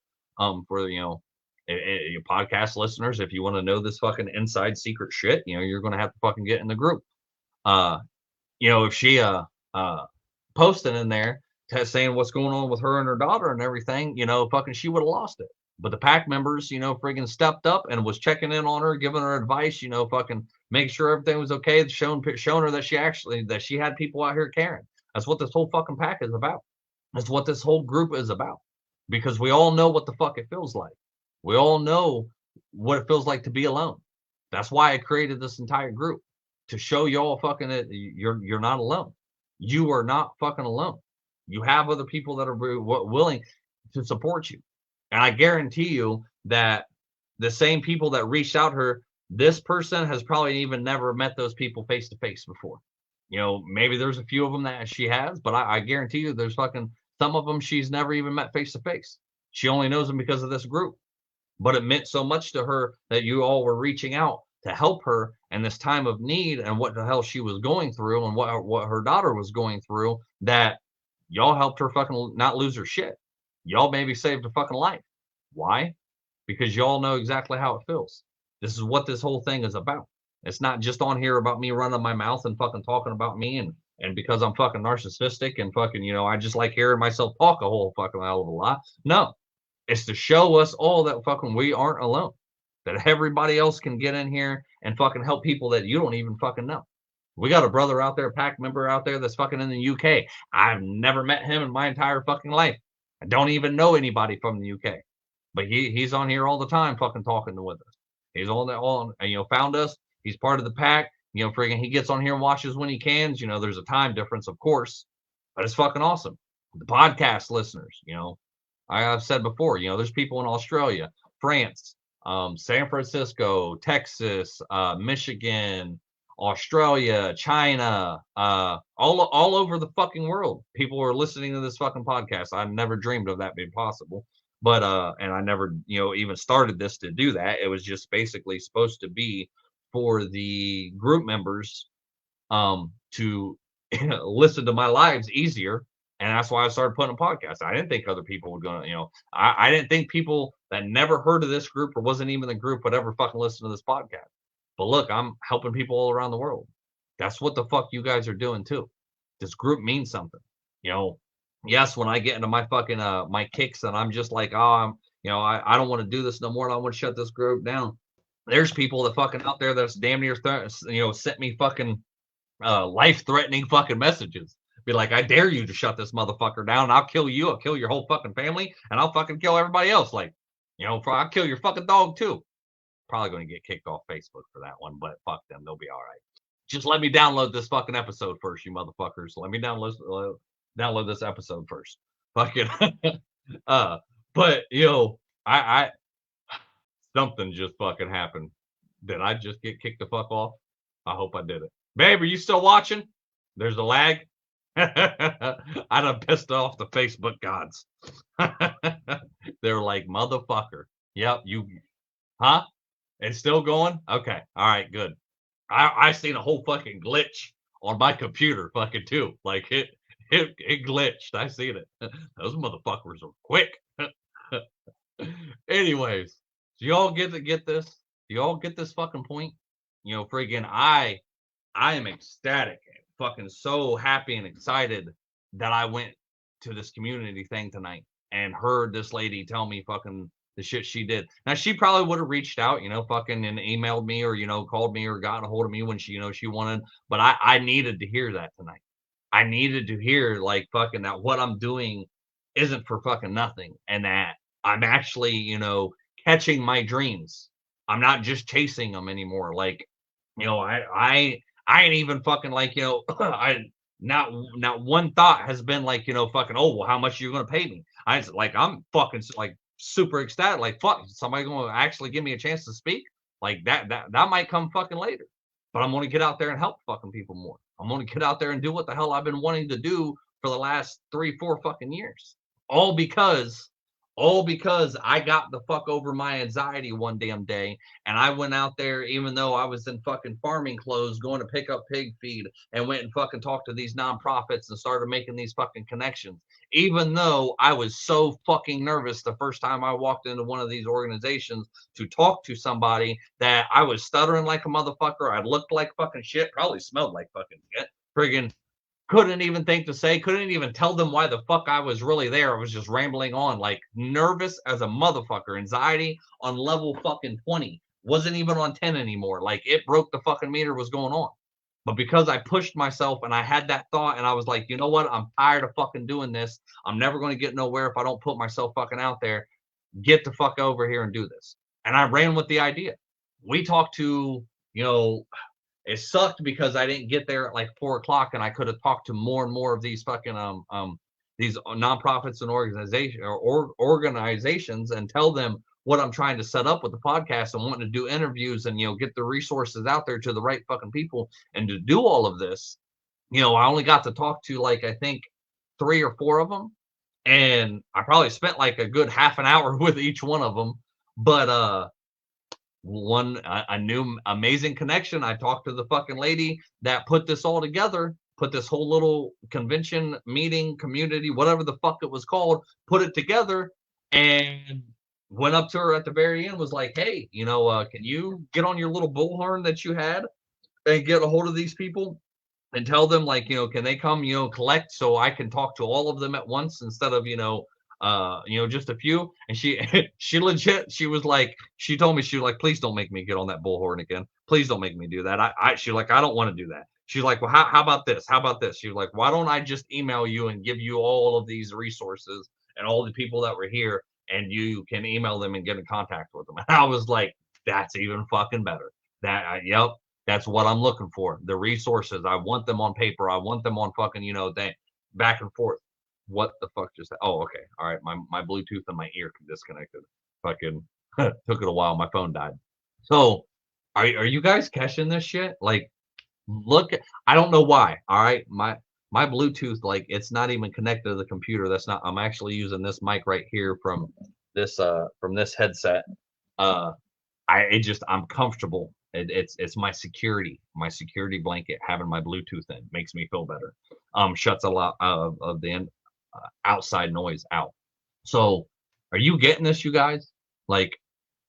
for your podcast listeners, if you want to know this fucking inside secret shit, you're going to have to fucking get in the group. If she posted in there saying what's going on with her and her daughter and everything, fucking she would have lost it. But the pack members, friggin' stepped up and was checking in on her, giving her advice, fucking make sure everything was okay, showing her that she had people out here caring. That's what this whole fucking pack is about. That's what this whole group is about. Because we all know what the fuck it feels like. We all know what it feels like to be alone. That's why I created this entire group, to show y'all fucking that you're not alone. You are not fucking alone. You have other people that are willing to support you. And I guarantee you that the same people that reached out to her, this person has probably even never met those people face to face before. Maybe there's a few of them that she has, but I guarantee you there's fucking some of them she's never even met face to face. She only knows them because of this group. But it meant so much to her that you all were reaching out to help her in this time of need and what the hell she was going through and what her daughter was going through, that y'all helped her fucking not lose her shit. Y'all maybe saved her fucking life. Why? Because y'all know exactly how it feels. This is what this whole thing is about. It's not just on here about me running my mouth and fucking talking about me and because I'm fucking narcissistic and fucking, I just like hearing myself talk a whole fucking hell of a lot. No, it's to show us all that fucking we aren't alone. That everybody else can get in here and fucking help people that you don't even fucking know. We got a brother out there, a pack member out there that's fucking in the UK. I've never met him in my entire fucking life. I don't even know anybody from the UK. But he's on here all the time fucking talking with us. He's found us. He's part of the pack. Friggin' he gets on here and watches when he can. There's a time difference, of course. But it's fucking awesome. The podcast listeners, I've said before, there's people in Australia, France, San Francisco, Texas, Michigan, Australia, China, all over the fucking world. People are listening to this fucking podcast. I never dreamed of that being possible. But and I never, even started this to do that. It was just basically supposed to be for the group members to listen to my lives easier. And that's why I started putting a podcast. I didn't think other people were going to, I didn't think people that never heard of this group or wasn't even the group would ever fucking listen to this podcast. But look, I'm helping people all around the world. That's what the fuck you guys are doing too. This group means something. Yes, when I get into my fucking, my kicks and I'm just like, I don't want to do this no more. And I want to shut this group down. There's people that fucking out there that's damn near, sent me fucking life-threatening fucking messages. Be like, I dare you to shut this motherfucker down. And I'll kill you. I'll kill your whole fucking family. And I'll fucking kill everybody else. Like, I'll kill your fucking dog too. Probably going to get kicked off Facebook for that one, but fuck them. They'll be all right. Just let me download this fucking episode first, you motherfuckers. Let me download this episode first. Fucking but I something just fucking happened. Did I just get kicked the fuck off? I hope I did it. Babe, are you still watching? There's a lag. I done pissed off the Facebook gods. They're like, motherfucker. Yep, huh? It's still going? Okay. All right, good. I seen a whole fucking glitch on my computer fucking too. Like it glitched. I seen it. Those motherfuckers are quick. Anyways, do y'all get this? Do y'all get this fucking point? Friggin' I am ecstatic, fucking so happy and excited that I went to this community thing tonight and heard this lady tell me fucking the shit she did. Now she probably would have reached out, fucking and emailed me or called me or gotten a hold of me when she she wanted, but I needed to hear that tonight. I needed to hear like fucking that what I'm doing isn't for fucking nothing and that I'm actually, catching my dreams. I'm not just chasing them anymore. Like, I ain't even fucking like, I not one thought has been like, fucking, oh, well, how much are you gonna pay me? I'm fucking like super ecstatic. Like, fuck, somebody gonna actually give me a chance to speak? Like that might come fucking later. But I'm gonna get out there and help fucking people more. I'm gonna get out there and do what the hell I've been wanting to do for the last 3-4 fucking years. All because I got the fuck over my anxiety one damn day and I went out there, even though I was in fucking farming clothes, going to pick up pig feed and went and fucking talked to these nonprofits and started making these fucking connections. Even though I was so fucking nervous the first time I walked into one of these organizations to talk to somebody that I was stuttering like a motherfucker. I looked like fucking shit, probably smelled like fucking shit. Friggin' couldn't even think to say, couldn't even tell them why the fuck I was really there. I was just rambling on, like nervous as a motherfucker, anxiety on level fucking 20. Wasn't even on 10 anymore. Like it broke the fucking meter was going on. But because I pushed myself and I had that thought and I was like, you know what? I'm tired of fucking doing this. I'm never going to get nowhere if I don't put myself fucking out there. Get the fuck over here and do this. And I ran with the idea. We talked to, it sucked because I didn't get there at like 4:00 and I could have talked to more and more of these fucking these nonprofits and organizations and tell them what I'm trying to set up with the podcast and wanting to do interviews and get the resources out there to the right fucking people. And to do all of this, I only got to talk to like I think 3 or 4 of them, and I probably spent like a good half an hour with each one of them. But a new amazing connection. I talked to the fucking lady that put this all together, put this whole little convention meeting community, whatever the fuck it was called, put it together, and went up to her at the very end, was like, hey, can you get on your little bullhorn that you had and get a hold of these people and tell them like, can they come, collect so I can talk to all of them at once instead of, just a few. And she legit, she was like, she told me, she was like, please don't make me get on that bullhorn again. Please don't make me do that. She like, I don't want to do that. She's like, well, how about this? How about this? She was like, why don't I just email you and give you all of these resources and all the people that were here and you can email them and get in contact with them. And I was like, that's even fucking better. Yep. That's what I'm looking for. The resources. I want them on paper. I want them on fucking, back and forth. What the fuck just? Oh, okay. All right. My Bluetooth and my ear disconnected. Fucking took it a while. My phone died. So, are you guys catching this shit? Like, look. I don't know why. All right. My Bluetooth, like, it's not even connected to the computer. That's not. I'm actually using this mic right here from this headset. I'm comfortable. It's my security blanket. Having my Bluetooth in makes me feel better. Shuts a lot of the outside noise out. So are you getting this, you guys? Like,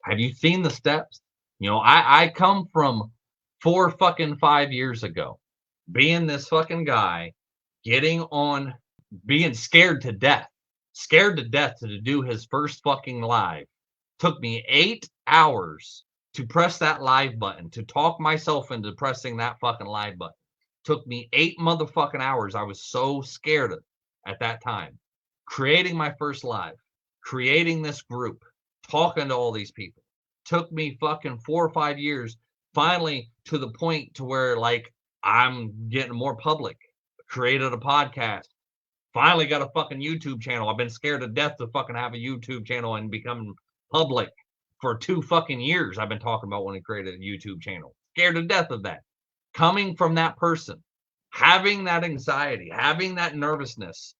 have you seen the steps? I come from 4 fucking 5 years ago being this fucking guy, getting on, being scared to death to do his first fucking live. Took me 8 hours to press that live button, to talk myself into pressing that fucking live button. Took me 8 motherfucking hours. I was so scared at that time. Creating my first live, creating this group, talking to all these people. Took me fucking 4 or 5 years, finally to the point to where like I'm getting more public. Created a podcast. Finally got a fucking YouTube channel. I've been scared to death to fucking have a YouTube channel and become public for 2 fucking years. I've been talking about when I created a YouTube channel. Scared to death of that. Coming from that person, having that anxiety, having that nervousness,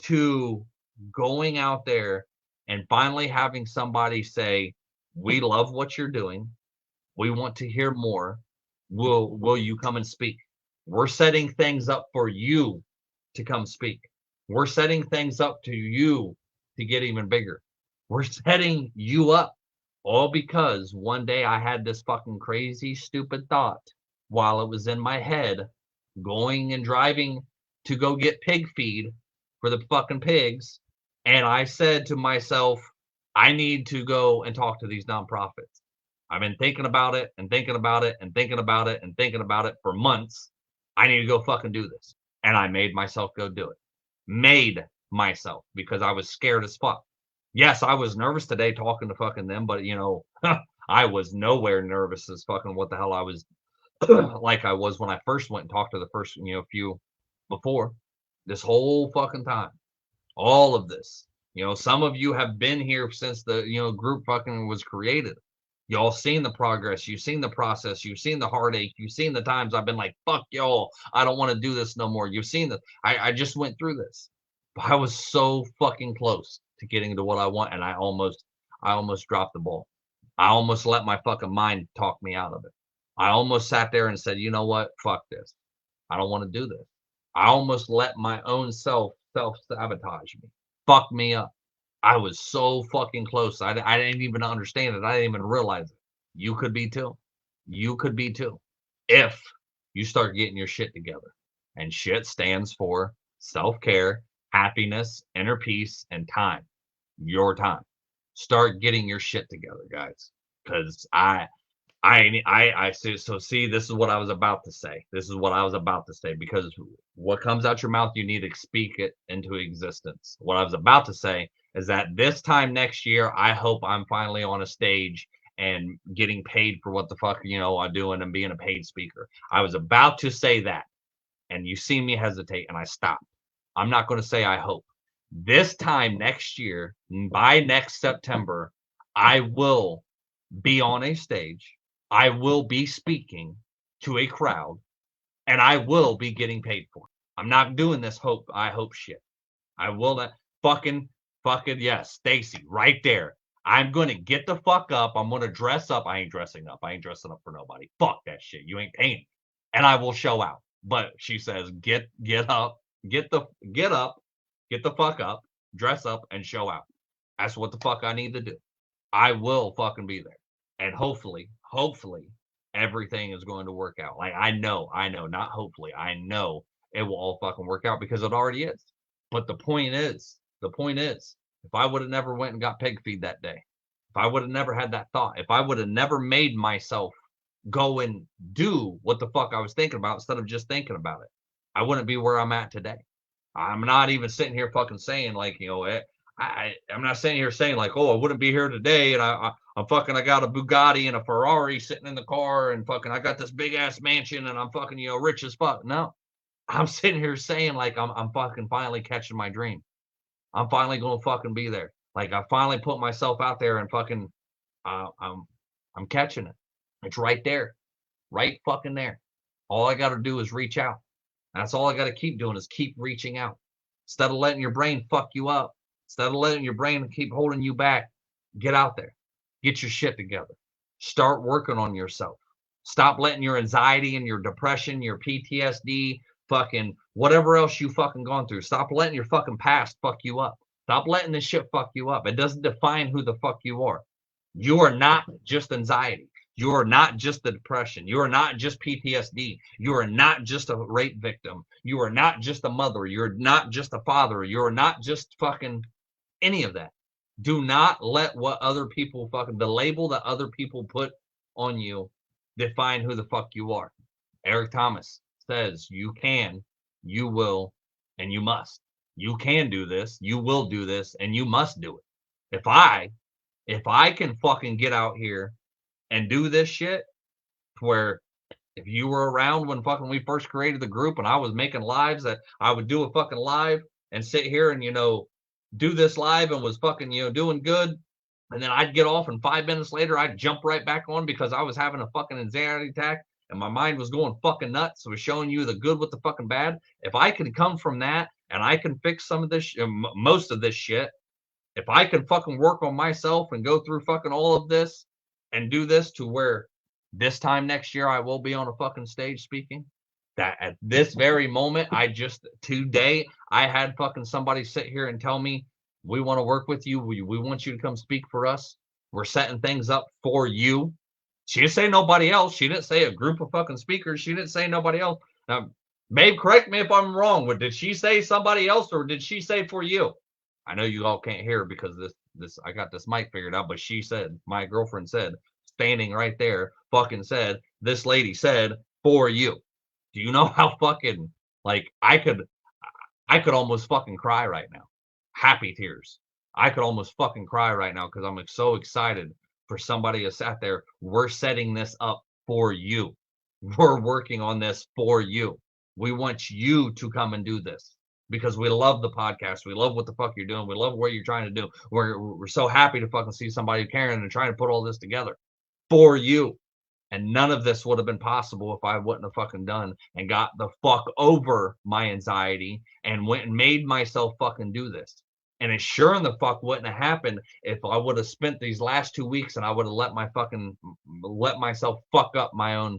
to going out there and finally having somebody say, "We love what you're doing. We want to hear more. Will you come and speak? We're setting things up for you to come speak. We're setting things up to you to get even bigger. We're setting you up." All because one day I had this fucking crazy, stupid thought while it was in my head, going and driving to go get pig feed for the fucking pigs. And I said to myself, I need to go and talk to these nonprofits. I've been thinking about it and thinking about it and thinking about it and thinking about it for months. I need to go fucking do this. And I made myself go do it. Made myself, because I was scared as fuck. Yes, I was nervous today talking to fucking them, but you know, I was nowhere nervous as fucking what the hell I was like I was when I first went and talked to the first, few before this whole fucking time. All of this, some of you have been here since the, group fucking was created. Y'all seen the progress, you've seen the process, you've seen the heartache, you've seen the times I've been like, fuck y'all, I don't want to do this no more. You've seen that I just went through this. But I was so fucking close to getting to what I want, and I almost dropped the ball. I almost let my fucking mind talk me out of it. I almost sat there and said, you know what? Fuck this. I don't want to do this. I almost let my own self-sabotage me. Fuck me up. I was so fucking close. I didn't even understand it. I didn't even realize it. You could be too. You could be too. If you start getting your shit together. And shit stands for self-care, happiness, inner peace, and time. Your time. Start getting your shit together, guys. Because I see. So see, this is what I was about to say. This is what I was about to say. Because what comes out your mouth, you need to speak it into existence. What I was about to say is that this time next year, I hope I'm finally on a stage and getting paid for what the fuck, I'm doing and being a paid speaker. I was about to say that. And you see me hesitate, and I stopped. I'm not going to say I hope. This time next year, by next September, I will be on a stage. I will be speaking to a crowd, and I will be getting paid for it. I'm not doing this I hope shit. I will not fucking yes, Stacy, right there. I'm going to get the fuck up. I'm going to dress up. I ain't dressing up. I ain't dressing up for nobody. Fuck that shit. You ain't paying me. And I will show out. But she says, get up, get the fuck up, dress up, and show out. That's what the fuck I need to do. I will fucking be there. And hopefully, everything is going to work out. Like, I know, not hopefully. I know it will all fucking work out because it already is. But the point is, if I would have never went and got pig feed that day, if I would have never had that thought, if I would have never made myself go and do what the fuck I was thinking about instead of just thinking about it, I wouldn't be where I'm at today. I'm not even sitting here fucking saying like, I'm not sitting here saying like, oh, I wouldn't be here today and I got a Bugatti and a Ferrari sitting in the car and fucking I got this big ass mansion and I'm fucking, rich as fuck. No. I'm sitting here saying like I'm fucking finally catching my dream. I'm finally gonna fucking be there. Like I finally put myself out there and fucking I'm catching it. It's right there. Right fucking there. All I gotta do is reach out. That's all I gotta keep doing is keep reaching out. Instead of letting your brain fuck you up, instead of letting your brain keep holding you back, get out there. Get your shit together. Start working on yourself. Stop letting your anxiety and your depression, your PTSD, fucking whatever else you fucking gone through. Stop letting your fucking past fuck you up. Stop letting this shit fuck you up. It doesn't define who the fuck you are. You are not just anxiety. You are not just the depression. You are not just PTSD. You are not just a rape victim. You are not just a mother. You're not just a father. You are not just fucking any of that. Do not let what other people the label that other people put on you define who the fuck you are. Eric Thomas says you can, you will, and you must. You can do this, you will do this, and you must do it. If I can fucking get out here and do this shit where If you were around when fucking we first created the group and I was making lives, that I would do a fucking live and sit here and, do this live and was fucking, doing good. And then I'd get off and 5 minutes later, I'd jump right back on because I was having a fucking anxiety attack and my mind was going fucking nuts. It was showing you the good with the fucking bad. If I can come from that and I can fix some of this, most of this shit, if I can fucking work on myself and go through fucking all of this and do this to where this time next year I will be on a fucking stage speaking, that at this very moment, today, I had fucking somebody sit here and tell me, we want to work with you. We want you to come speak for us. We're setting things up for you. She didn't say nobody else. She didn't say a group of fucking speakers. She didn't say nobody else. Now, babe, correct me if I'm wrong. But did she say somebody else or did she say for you? I know you all can't hear because this I got this mic figured out, but she said, my girlfriend said, standing right there, fucking said, this lady said, for you. Do you know how fucking, like, I could almost fucking cry right now. Happy tears. I could almost fucking cry right now because I'm so excited for somebody to sat there. We're setting this up for you. We're working on this for you. We want you to come and do this because we love the podcast. We love what the fuck you're doing. We love what you're trying to do. We're so happy to fucking see somebody caring and trying to put all this together for you. And none of this would have been possible if I wouldn't have fucking done and got the fuck over my anxiety and went and made myself fucking do this. And it sure in the fuck wouldn't have happened if I would have spent these last 2 weeks and I would have let myself fuck up my own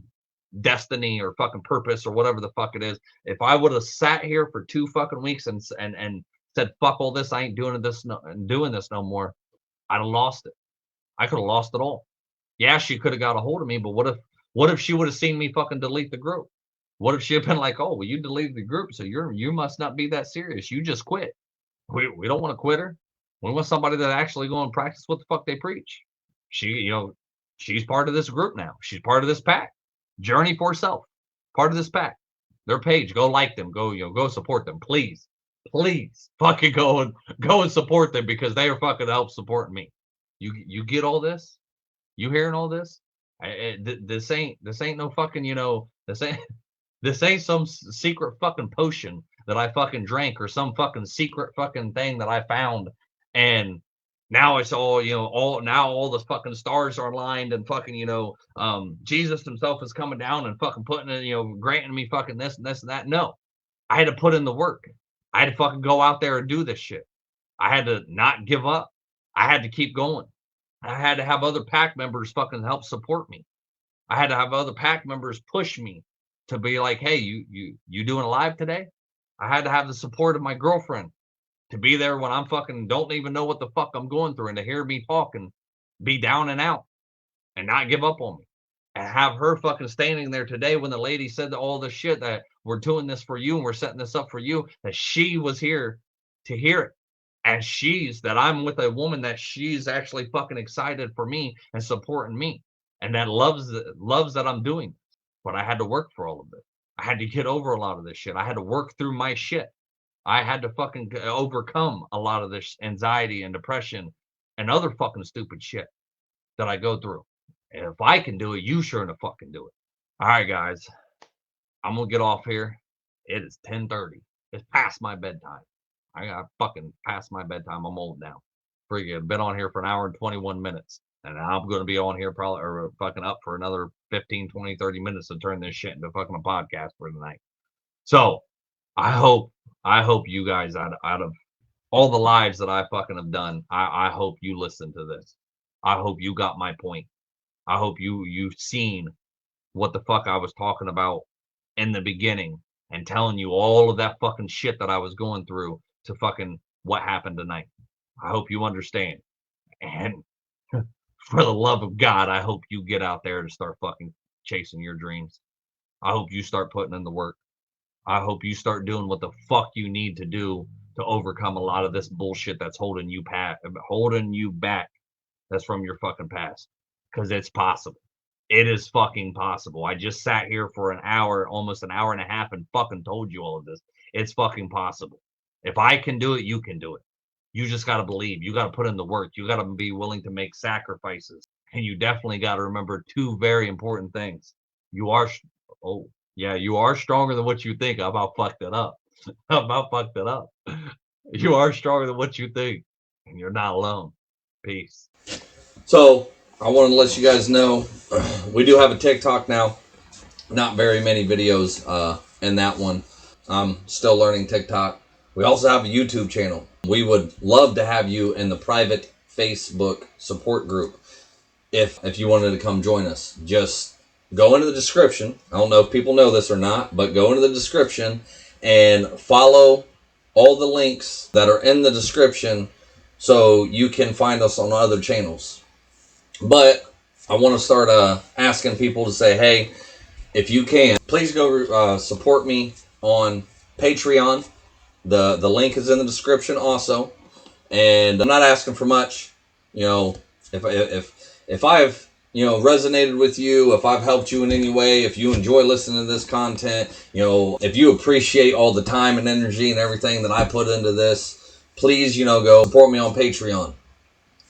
destiny or fucking purpose or whatever the fuck it is. If I would have sat here for 2 fucking weeks and said, fuck all this, I ain't doing this no more, I'd have lost it. I could have lost it all. Yeah, she could have got a hold of me, but what if she would have seen me fucking delete the group? What if she had been like, oh, well, you deleted the group, so you must not be that serious. You just quit. We don't want a quitter. We want somebody that actually go and practice what the fuck they preach. She's part of this group now. She's part of this pack. Journey for Self, part of this pack. Their page, go like them, go support them, please, fucking go and support them because they are fucking help supporting me. You get all this? You hearing all this? This ain't no fucking, this ain't some secret fucking potion that I fucking drank or some fucking secret fucking thing that I found. And now it's all, all the fucking stars are aligned and fucking, Jesus himself is coming down and fucking putting it, granting me fucking this and this and that. No, I had to put in the work. I had to fucking go out there and do this shit. I had to not give up. I had to keep going. I had to have other pack members fucking help support me. I had to have other pack members push me to be like, hey, you doing a live today? I had to have the support of my girlfriend to be there when I'm fucking don't even know what the fuck I'm going through and to hear me talk and be down and out and not give up on me. And have her fucking standing there today when the lady said all this shit that we're doing this for you and we're setting this up for you, that she was here to hear it. And that I'm with a woman that she's actually fucking excited for me and supporting me and that loves that I'm doing this. But I had to work for all of this. I had to get over a lot of this shit. I had to work through my shit. I had to fucking overcome a lot of this anxiety and depression and other fucking stupid shit that I go through. And if I can do it, you sure enough fucking do it. All right, guys. I'm going to get off here. It is 10:30. It's past my bedtime. I got fucking past my bedtime. I'm old now. Freaking been on here for an hour and 21 minutes. And I'm going to be on here probably or fucking up for another 15, 20, 30 minutes to turn this shit into fucking a podcast for tonight. So I hope you guys out of all the lives that I fucking have done, I hope you listen to this. I hope you got my point. I hope you've seen what the fuck I was talking about in the beginning and telling you all of that fucking shit that I was going through to fucking what happened tonight. I hope you understand. And for the love of God, I hope you get out there to start fucking chasing your dreams. I hope you start putting in the work. I hope you start doing what the fuck you need to do to overcome a lot of this bullshit that's holding you back. That's from your fucking past. Because it's possible. It is fucking possible. I just sat here for an hour, almost an hour and a half, and fucking told you all of this. It's fucking possible. If I can do it, you can do it. You just got to believe. You got to put in the work. You got to be willing to make sacrifices. And you definitely got to remember 2 very important things. You are Oh, yeah, you are stronger than what you think. I about fucked it up. I about fucked it up. You are stronger than what you think, and you're not alone. Peace. So I wanted to let you guys know we do have a TikTok now. Not very many videos in that one. I'm still learning TikTok. We also have a YouTube channel. We would love to have you in the private Facebook support group if you wanted to come join us. Just go into the description. I don't know if people know this or not, but go into the description and follow all the links that are in the description so you can find us on other channels. But I want to start asking people to say, hey, if you can, please go support me on Patreon. The link is in the description also, and I'm not asking for much. You know, if I've resonated with you, if I've helped you in any way, if you enjoy listening to this content, if you appreciate all the time and energy and everything that I put into this, please go support me on Patreon.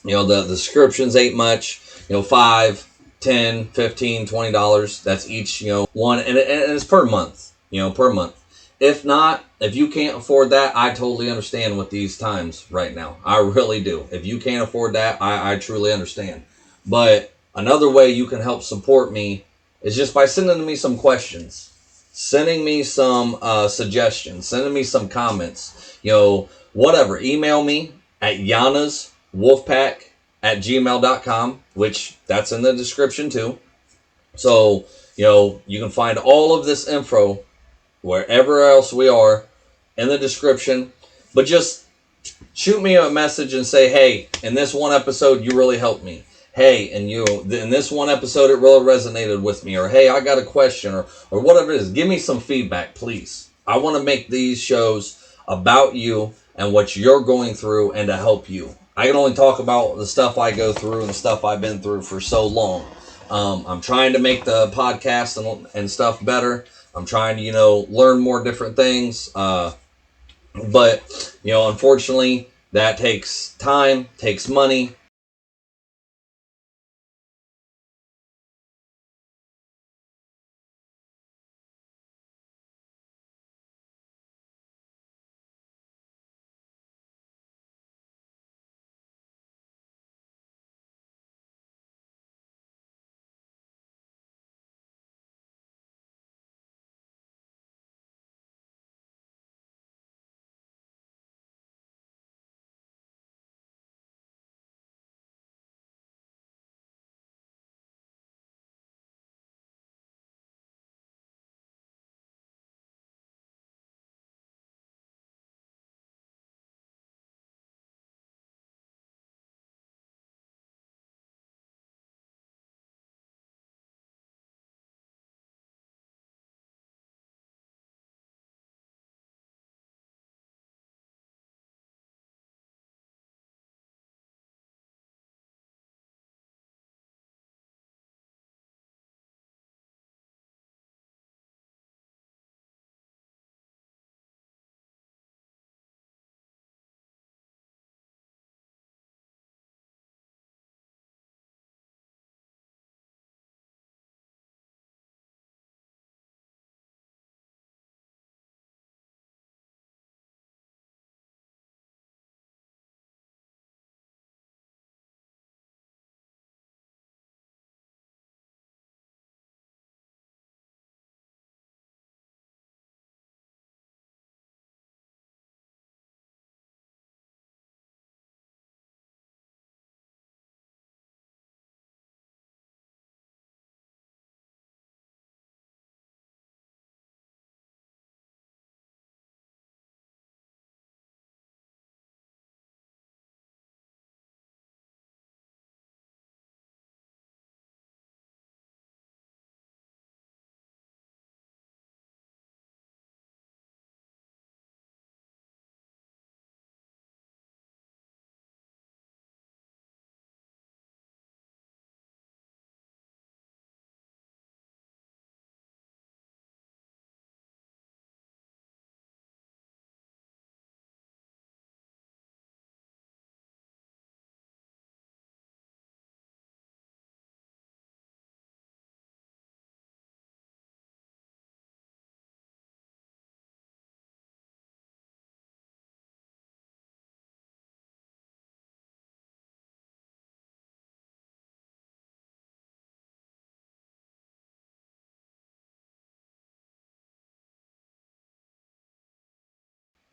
The subscriptions ain't much. $5, $10, $15, $20. That's each, one, and it's per month. Per month. If not, if you can't afford that, I totally understand with these times right now. I really do. If you can't afford that, I truly understand. But another way you can help support me is just by sending me some questions, sending me some suggestions, sending me some comments, whatever. Email me at yanaswolfpack@gmail.com, which that's in the description too. So, you can find all of this info wherever else we are in the description. But just shoot me a message and say, hey, in this one episode, you really helped me. Hey, and in this one episode, it really resonated with me. Or, hey, I got a question, or whatever it is. Give me some feedback, please. I want to make these shows about you and what you're going through and to help you. I can only talk about the stuff I go through and the stuff I've been through for so long. I'm trying to make the podcast and stuff better. I'm trying to, learn more different things. But, unfortunately, that takes time, takes money,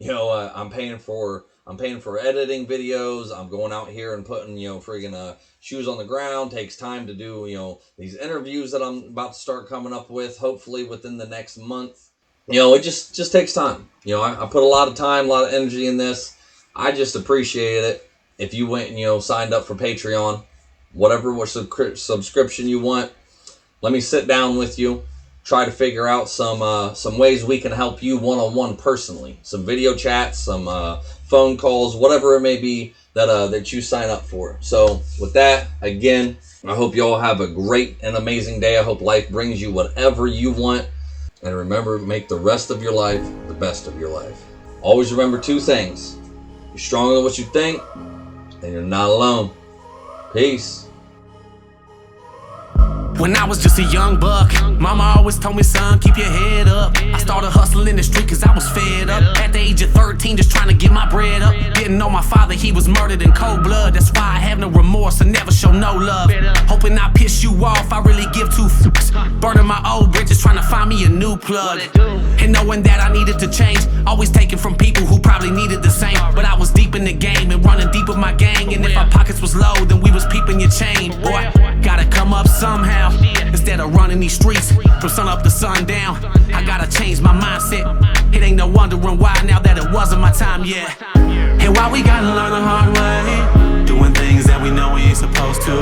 I'm paying for editing videos. I'm going out here and putting, friggin' shoes on the ground. Takes time to do, these interviews that I'm about to start coming up with, hopefully within the next month. It just takes time. I put a lot of time, a lot of energy in this. I just appreciate it if you went and, signed up for Patreon, whatever subscription you want. Let me sit down with you, try to figure out some ways we can help you one-on-one personally. Some video chats, some phone calls, whatever it may be that you sign up for. So with that, again, I hope you all have a great and amazing day. I hope life brings you whatever you want. And remember, make the rest of your life the best of your life. Always remember two things. You're stronger than what you think, and you're not alone. Peace. When I was just a young buck, mama always told me, son, keep your head up. I started hustling in the street cause I was fed up. At the age of 13, just trying to get my bread up. Didn't know my father, he was murdered in cold blood. That's why I have no remorse and never show no love. Hoping I piss you off, I really give two fucks. Burning my old bridges, trying to find me a new plug. And knowing that I needed to change, always taking from people who probably needed the same. But I was deep in the game and running deep with my gang. And if our pockets was low, then we was peeping your chain. Boy, gotta come up somehow. Instead of running these streets from sun up to sundown, I gotta change my mindset. It ain't no wondering why now that it wasn't my time yet. And why we gotta learn the hard way, doing things that we know we ain't supposed to.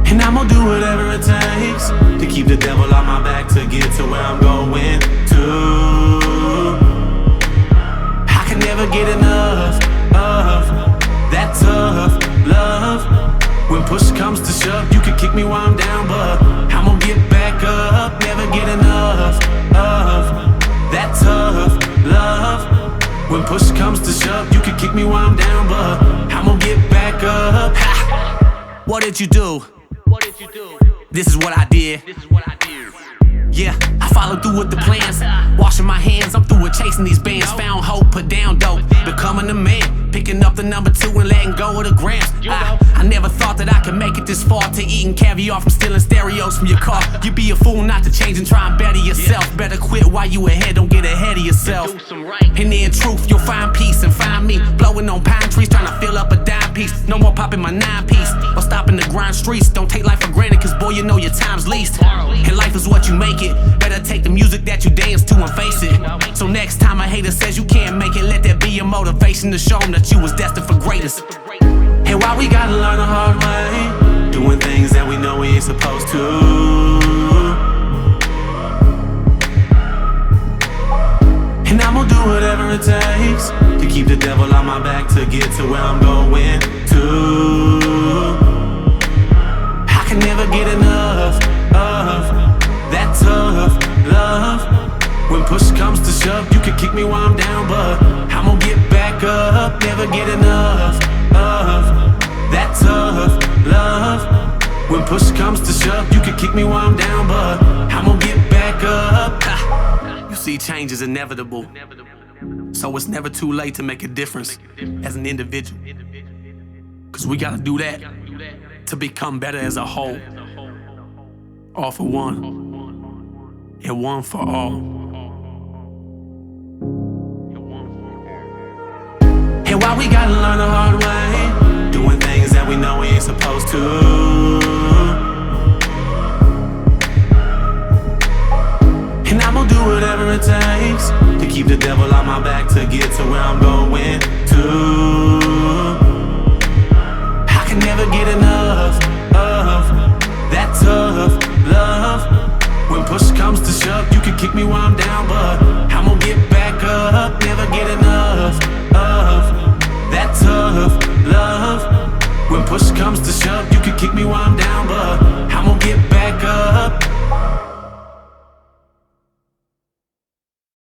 And I'm gonna do whatever it takes to keep the devil on my back to get to where I'm going to. I can never get enough of that tough love. When push comes to shove, you can kick me while I'm down, but I'm gonna get back up. Never get enough of that tough love. When push comes to shove, you can kick me while I'm down, but I'm gonna get back up. Ha! What did you do? This is what I did. Yeah, I followed through with the plans. Washing my hands, I'm through with chasing these bands. Found hope, put down dope, becoming a man. Picking up the number 2 and letting go of the grams. I never thought that I could make it this far, to eating caviar from stealing stereos from your car. You'd be a fool not to change and try and better yourself. Better quit while you ahead, don't get ahead of yourself. And in truth, you'll find peace and find me blowing on pine trees, trying to fill up a dime piece. No more popping my 9-piece or stopping the grind streets. Don't take life for granted, cause boy, you know your time's least. And life is what you make it. Better take the music that you dance to and face it. So next time a hater says you can't make it, let that be your motivation to show them that you was destined for greatness. And why we gotta learn the hard way, doing things that we know we ain't supposed to. And I'm gonna do whatever it takes to keep the devil on my back to get to where I'm going to. I can never get enough of that tough love. When push comes to shove, you can kick me while I'm down, but I'm gonna get back up. Never get enough of that tough love. When push comes to shove, you can kick me while I'm down, but I'm gonna get back up. Ha. You see, change is inevitable, so it's never too late to make a difference as an individual. Cause we gotta do that to become better as a whole. All for one, and one for all. And why we gotta learn the hard way, doing things that we know we ain't supposed to. And I'm gonna do whatever it takes to keep the devil on my back to get to where I'm going to. I can never get enough of that tough love. When push comes to shove, you can kick me while I'm down, but I'm gonna get back up. Never get enough of that tough love. When push comes to shove, you can kick me while I'm down, but I'm gonna get back up.